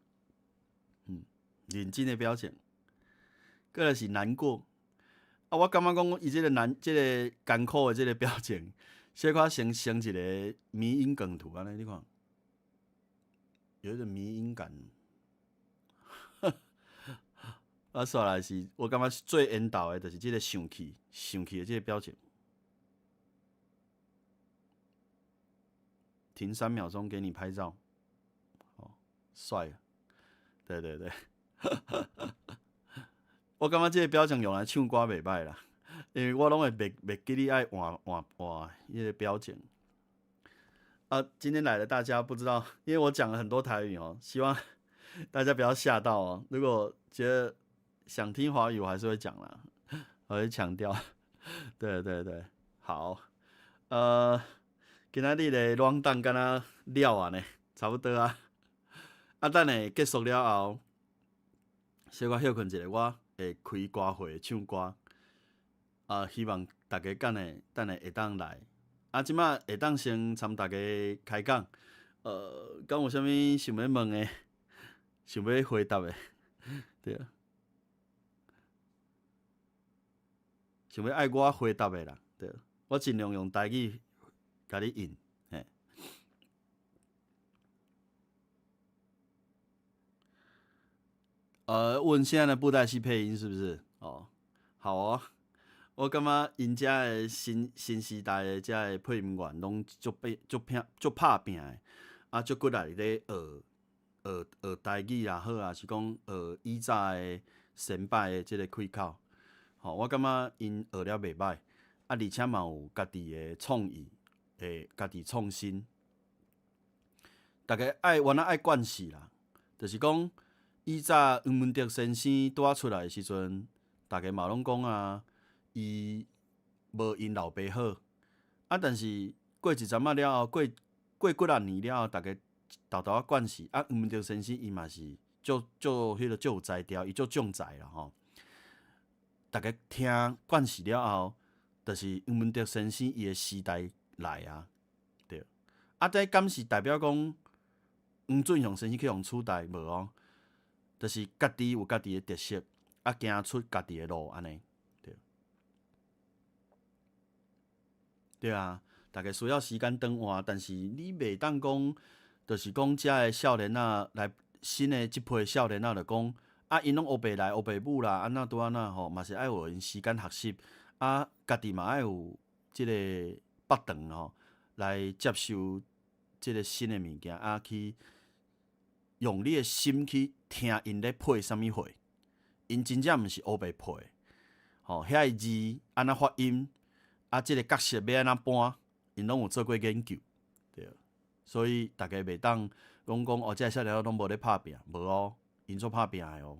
Speaker 1: 认真的表情，搁来是难过。我感觉讲伊即个艰苦的即个表情，小可生一个迷因梗图安尼，你看，有一种迷因感。煞来是，我感觉最引导的，就是即个生气的即个表情。停3秒钟给你拍照，帅啊！对。我感觉这个表情用来唱歌袂歹啦，因为我拢会袂记你爱换迄个表情。今天来的大家不知道，因为我讲了很多台语哦，希望大家不要吓到哦。如果觉得想听华语，我还是会讲啦，我会强调。对，好。今仔日的软档敢若了啊呢，差不多啊。等下结束了后。小可休困一下，我会开歌会唱歌，希望大家等下会当来。即摆会当先参大家开讲，敢有啥物想要问的，想要回答的，对啊，想要爱我回答的啦，对，我尽量用台语甲你应，嘿。问现在的布袋戏配音是不是？哦，好哦。我感觉因遮的新时代的遮的配音员拢足拍拼的，啊，足骨力咧学台语也好啊，是讲学以早的先辈的即个开口。吼，我感觉因学了袂歹，啊，而且嘛有家己的创意，家己创新。大家原来爱惯势啦，就是讲以早黄文德先生拄出来的时阵，大家嘛拢讲啊，伊无因老爸好，啊，但是过一阵仔了后，过几啊年了后，大家豆豆惯势，啊，黄文德先生伊嘛是足有才调，伊足重才啦吼。大家听惯势了后，就是黄文德先生伊的时代来啊，对。啊，这敢是代表讲？黄俊雄先生去互取代无哦，就是家己有家己的特色，啊，行出家己的路安尼，对，对啊，大家需要时间长换，但是你袂当讲，就是讲遮的少年仔来新的即批少年仔就讲，啊，因拢学爸来学爸母啦，安那拄安那吼，嘛是爱有因时间学习，啊，家己嘛爱有即个腹肠吼，来接受即个新的物件，啊去。用你的心去听因咧配啥物货，因真正毋是黑白配的，吼，遐个字安怎发音，啊，即个角色要安怎搬，因拢有做过研究，对。所以大家袂当讲哦，这少年仔拢无咧拍拼，无哦，因做拍拼的哦，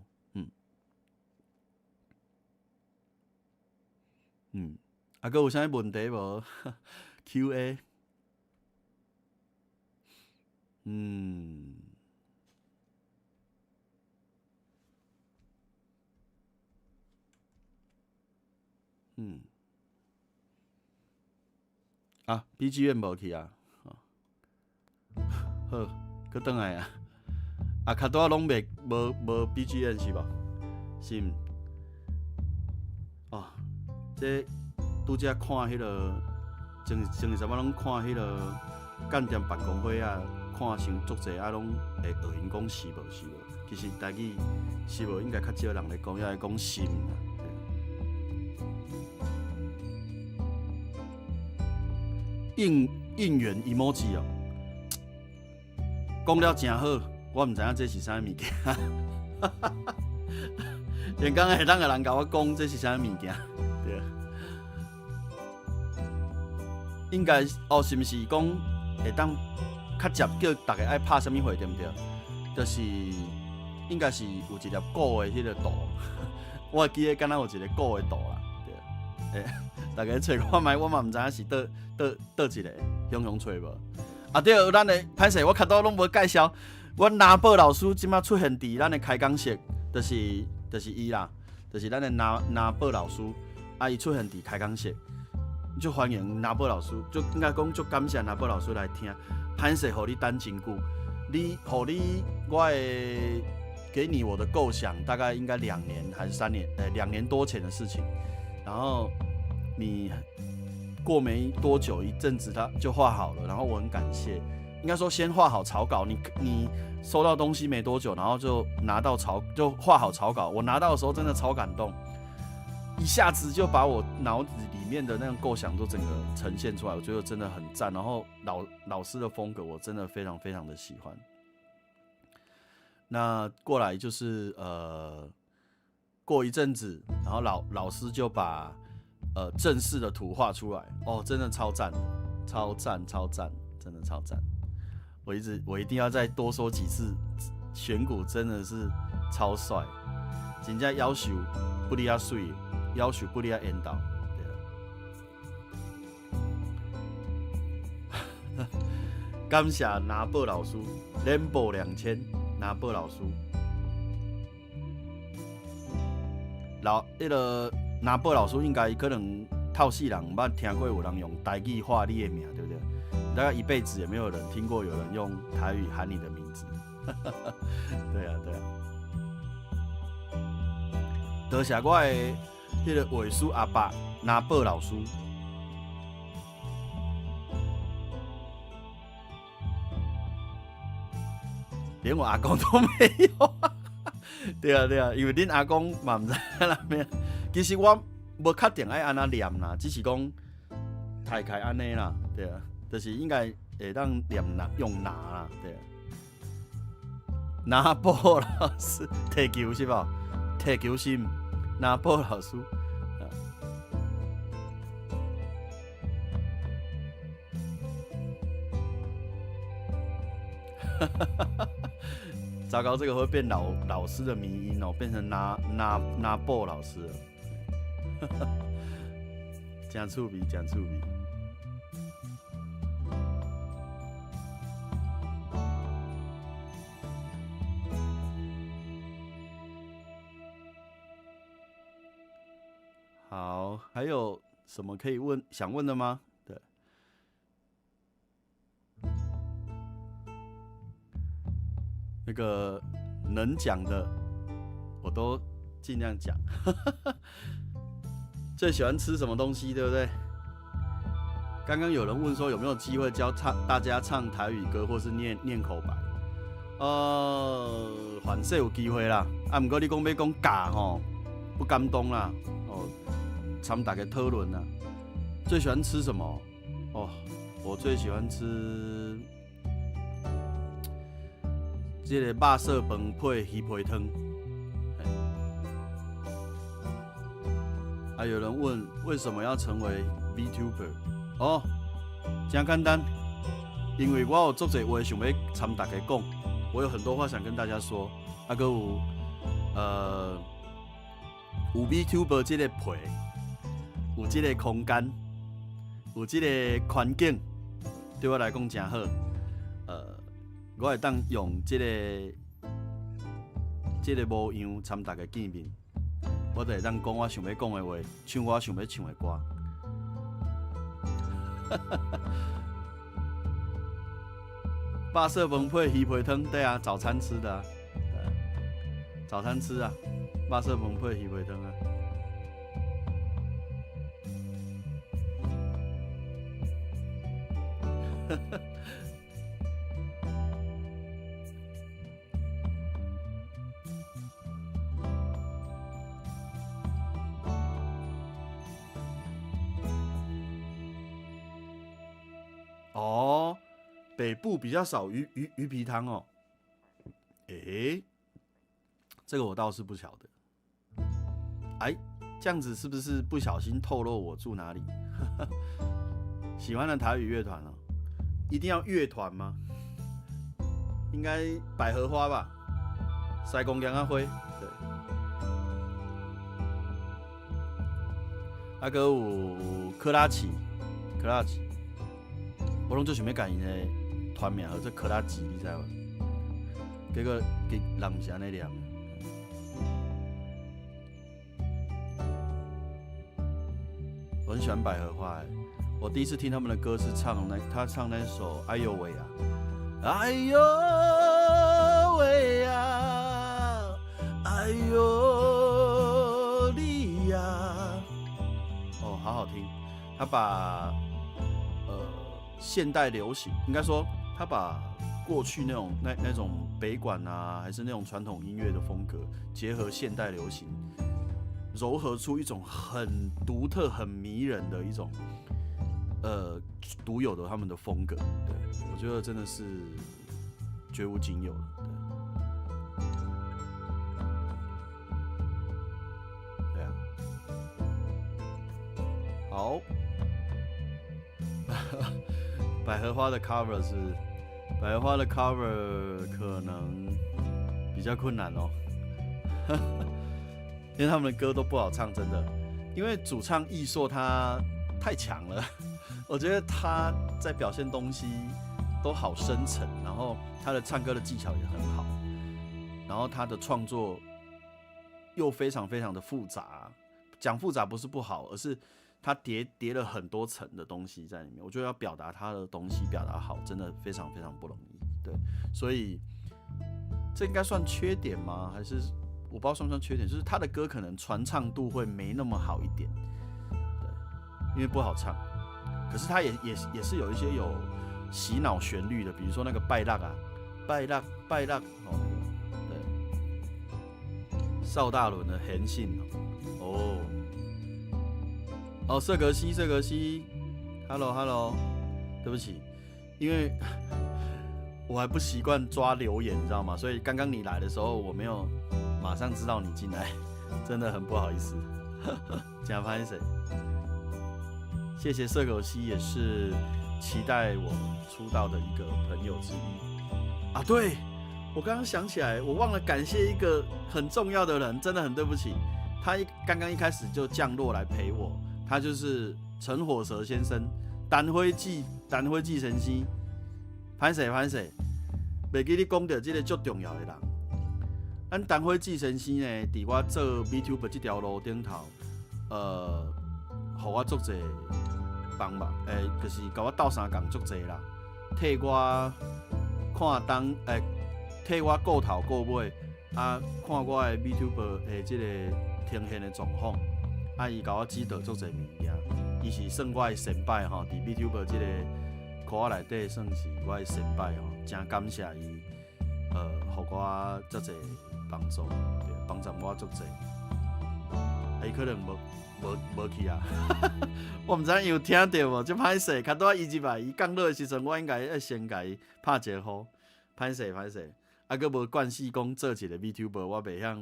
Speaker 1: 啊，佮有啥物问题无？Q&A，啊 ，BGM 无去啊，好，佮转来啊，啊，较多拢无 BGM 是无？是毋？哦，这拄则看迄落，前阵仔拢看迄落干店办公会啊，看伤足济啊，拢会学因讲是无。其实台语是无应该较少人咧讲，要来讲心啊。应援 emoji 哦，讲了真好，我毋知影这是啥物件。连刚下当个人甲我讲这是啥物件，对。应该哦，是毋是讲会当较接叫大家爱拍啥物货，对毋对？就是应该是有一粒鼓的迄个度，我记得敢若有一个鼓的度啦，对。大家找看觅，我嘛毋知影是倒一个，雄找无。啊对，咱的歹势，我较多拢无介绍。阮拿宝老师即马出现伫咱的开讲室，就是伊啦，就是咱的拿宝老师，啊伊出现伫开讲室，就欢迎拿宝老师，就应该讲就感谢拿宝老师来听。歹势，互你等真久，互你我的给你我的构想，大概应该2年还是3年，2年多前的事情，然后。你过没多久，一阵子它就画好了，然后我很感谢。应该说先画好草稿，你收到东西没多久，然后就拿到就画好草稿。我拿到的时候真的超感动，一下子就把我脑子里面的那种构想都整个呈现出来，我觉得真的很赞。然后老师的风格我真的非常非常的喜欢。那过来就是过一阵子，然后老师就把正式的图画出来，哦，真的超赞，超赞，真的超赞！我一定要再多说几次，选股真的是超帅，真正要求不离啊水，要求不离啊引导，对啊。感谢拿宝老师，连报2000，拿宝老师，迄个。拿宝老师应该可能透世人毋捌听过有人用台语喊你的名，对不对？大概一辈子也没有人听过有人用台语喊你的名字。对啊。多谢我的迄个画师阿伯拿宝老师。连我阿公都没有。对啊对啊，因为恁阿公嘛毋知哪边。其实我无确定爱安怎念啦，只是讲大概安尼啦，对啊，就是应该会当念拿用拿啦，对啊。拿波老师踢球是无？踢球心，拿波老师。糟糕，这个会变老师的迷音哦，变成拿波老师了。真趣味，真趣味。好，还有什么可以想问的吗？对，那个能讲的我都尽量讲。最喜欢吃什么东西，对不对？刚刚有人问说有没有机会教大家唱台语歌或是念口白？反正有机会啦。不过你讲要讲教吼，不敢当啦。参大家讨论啦。最喜欢吃什么？我最喜欢吃这个肉色饭配鱼皮汤。还有人问为什么要成为 VTuber？ 真简单，因为我有足侪话想要参大家讲，我有很多话想跟大家说。还有VTuber 这个皮。有这个空间，有这个环境，对我来讲真好。我会当用这个模样参大家见面，我就会当讲我想要讲的话，唱我想要唱的歌。肉色饭配鱼皮汤，对啊，早餐吃的啊，早餐吃啊，肉色饭配鱼皮汤啊。北部比较少鱼皮汤哦。这个我倒是不晓得。这样子是不是不小心透露我住哪里？喜欢的台语乐团哦，一定要乐团吗？应该百合花吧，西公杨阿辉，对。还有克拉奇，我拢最想要改因的团名，叫做克拉奇，你知无？结果人唔是安尼念。我很喜欢百合花，我第一次听他们的歌是他唱那首《哎呦喂啊》，哎呦喂啊，哎呦你呀，好好听。他把现代流行，应该说他把过去那种北管啊，还是那种传统音乐的风格，结合现代流行。糅合出一种很独特、很迷人的一种，独有的他们的风格。对，我觉得真的是绝无仅有的。对啊，好，百合花的 cover 可能比较困难哦。因为他们的歌都不好唱，真的。因为主唱艺硕他太强了，我觉得他在表现东西都好深沉，然后他的唱歌的技巧也很好，然后他的创作又非常非常的复杂。讲复杂不是不好，而是他叠了很多层的东西在里面。我觉得要表达他的东西表达好，真的非常非常不容易。对，所以这应该算缺点吗？还是？我不知道算不算缺点，就是他的歌可能传唱度会没那么好一点，对，因为不好唱。可是他也是有一些有洗脑旋律的，比如说那个拜辣啊，拜辣哦，对，邵大伦的韩信哦，瑟格西 ，Hello， 对不起，因为我还不习惯抓留言，你知道吗？所以刚刚你来的时候，我没有马上知道你进来，真的很不好意思。假拍谁？谢谢社狗西，也是期待我出道的一个朋友之一啊。对，我刚刚想起来，我忘了感谢一个很重要的人，真的很对不起。他刚刚一开始就降落来陪我，他就是陈火蛇先生，单辉寄生师。歹势，袂记你讲到这个最重要的人。咱单辉寄生师呢，伫我做 VTuber 这条路顶头，互我足侪帮忙，就是甲我斗相共足侪啦，替我看当，替我顾头顾尾，啊，看我的 VTuber 的这个呈现的状况，啊，伊甲我指导足侪物件，伊是算我的先辈吼，伫 VTuber 这个科仔内底算是我的先辈吼，真感谢伊，互我足侪帮助，帮助我足侪。伊可能无去啊，我毋知影伊有听到无，真歹势。较拄伊入来，伊降落的时阵，我应该要先甲伊拍一个呼，歹势。啊，佮无惯势讲做一个 VTuber， 我袂晓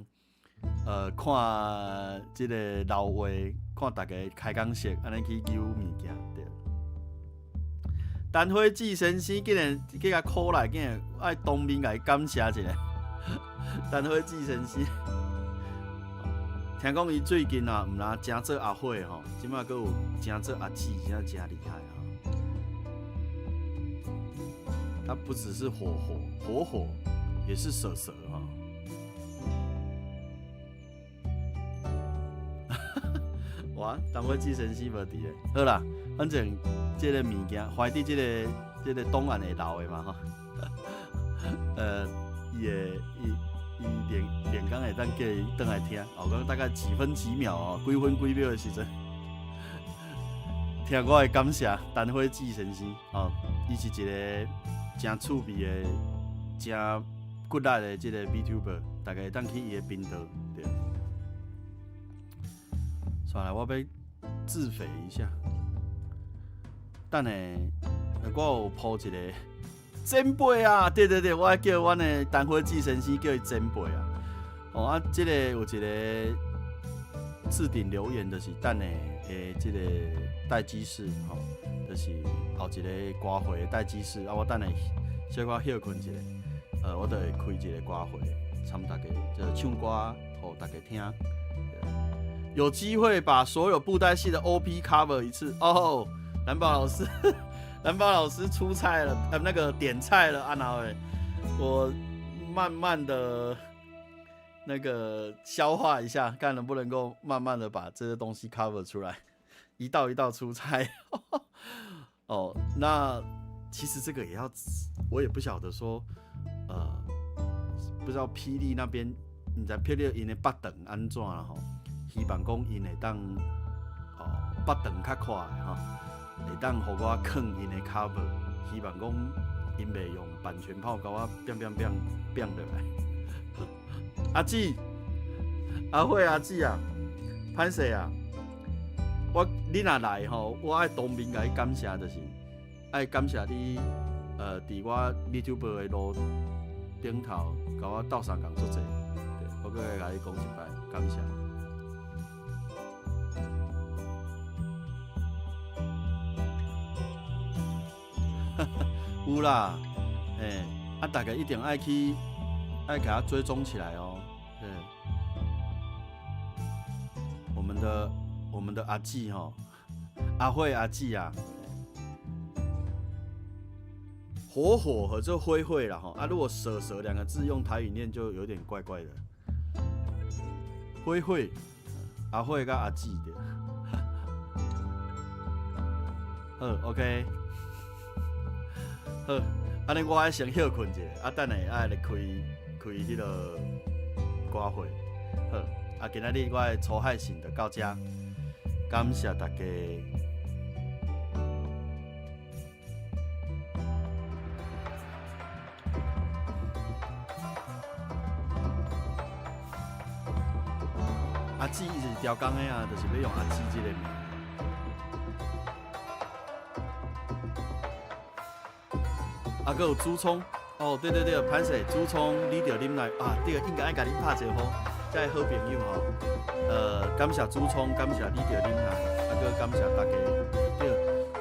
Speaker 1: 看即个老话，看大家开讲式，安尼去揪物件对。单辉寄生师竟然去甲 call 来，竟然爱当面甲伊感谢一下。单辉寄生师。听讲伊最近啊，毋但真做阿火吼，即摆佫有真做阿姊，真真厉害啊！他不只是火，也是蛇哈。哇，当我寄生师无伫咧，好啦，反正即个物件，怀伫即个东岸会留的嘛吼。伊连讲会当叫伊倒来听，后讲大概几分几秒哦，几分几秒的时阵，听我的感谢，单辉寄生师哦，伊是一个真趣味的、真骨力的即个 VTuber， 大家会当去伊的频道对。算了，我要自肥一下，等下我有铺一个。前辈啊，对，我叫阮的单辉寄生师叫伊前辈啊。哦啊，这个有一个置顶留言，就是等下这个待机室吼，就是后一个歌会的待机室啊。我等下小可休困一下，我就会开一个歌会，参大家就唱歌，互大家听。有机会把所有布袋戏的 OP cover 一次哦。蓝宝老师。蓝宝老师出菜了，那个点菜了，然后我慢慢的那个消化一下，看能不能够慢慢的把这些东西 cover 出来，一道一道出菜。哦，那其实这个也要，我也不晓得说，不知道霹雳那边，你知霹雳因的北长安怎啦吼？希望讲因会当北长较快吼。会当互我藏因的 cover， 希望讲因袂用版权炮甲我变落来。阿姊，阿慧阿姊啊，歹势啊，你若来吼，我爱当面甲你感谢，就是爱感谢你，伫我 VTuber 的路顶头甲我斗相共足济，我搁来甲你讲一摆，感谢。有啦，大家一定爱给它追踪起来哦。对，我们的阿姊哈，阿慧阿姊啊，火和这灰啦哈。如果蛇两个字用台语念就有点怪怪的。灰，阿慧跟阿姊的。OK。好，安尼我爱先休困一下，等下爱来开迄个歌会。好，今仔日我的初海信就到这，感谢大家。姊伊就是调工的啊，就是要用阿姊这个名。啊，搁有朱聪，哦，对对对，歹势，朱聪你着啉来啊，对，应该爱甲你拍一个好，这好朋友吼。感谢朱聪，感谢你着啉来，啊，搁感谢大家，对，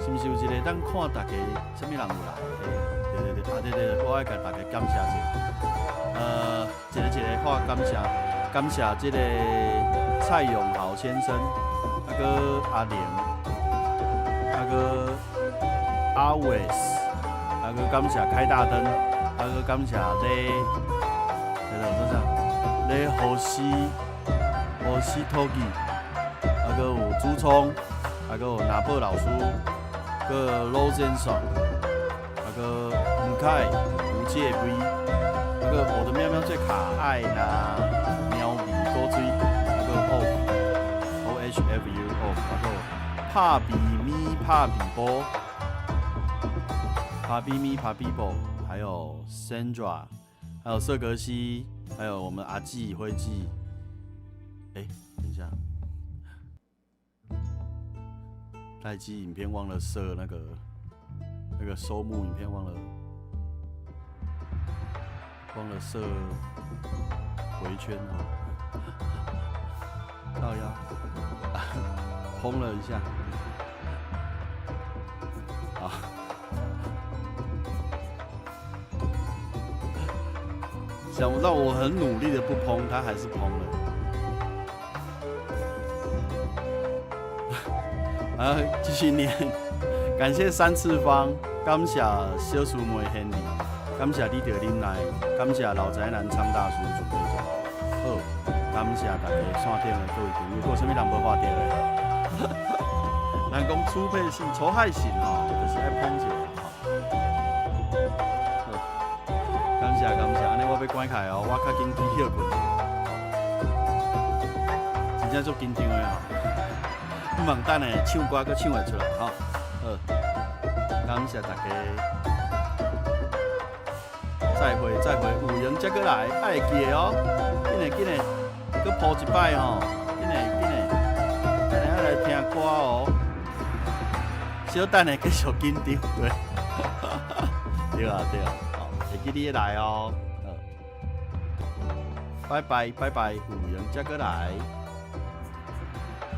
Speaker 1: 是毋是有一个咱看大家什么人有来？对对对，啊对对对，我爱甲大家感谢一下，一个话感谢这个蔡永豪先生，啊搁阿玲，啊搁阿伟斯。啊，个感谢开大灯，啊个感谢咧，说啥？咧河西托基，啊个有朱聪，啊个有拿破老师，个罗先生，啊个吴凯吴介威，啊个我的喵喵最可爱啦，喵咪多嘴，啊个 OHFU off， 啊个帕比咪帕比波。帕比咪、帕比宝，还有 Sandra， 还有瑟格西，还有我们阿纪、辉纪。等一下，待机影片忘了设那个收幕影片忘了设回圈哦，靠腰，轰了一下，好。想不到我很努力的不烹，他还是烹了。啊，继续念，感谢三次方，感谢小师妹 Henry， 感谢你着啉来，感谢老宅男昌大叔准备中，好，感谢大家线顶的各位朋友，还有啥物人无话到的？人讲储备性、筹害性吼，就是爱烹一下。感谢，安尼我要关开哦，我较紧去歇困，真正足紧张的哦。不忙等下唱歌，搁唱会出来，好，感谢大家，再会，有闲才过来，爱会记的哦，紧的，搁铺一摆吼，紧的，等下来听歌哦，小等下继续紧张，对，对啊。会记你来哦，拜拜，有闲才过来。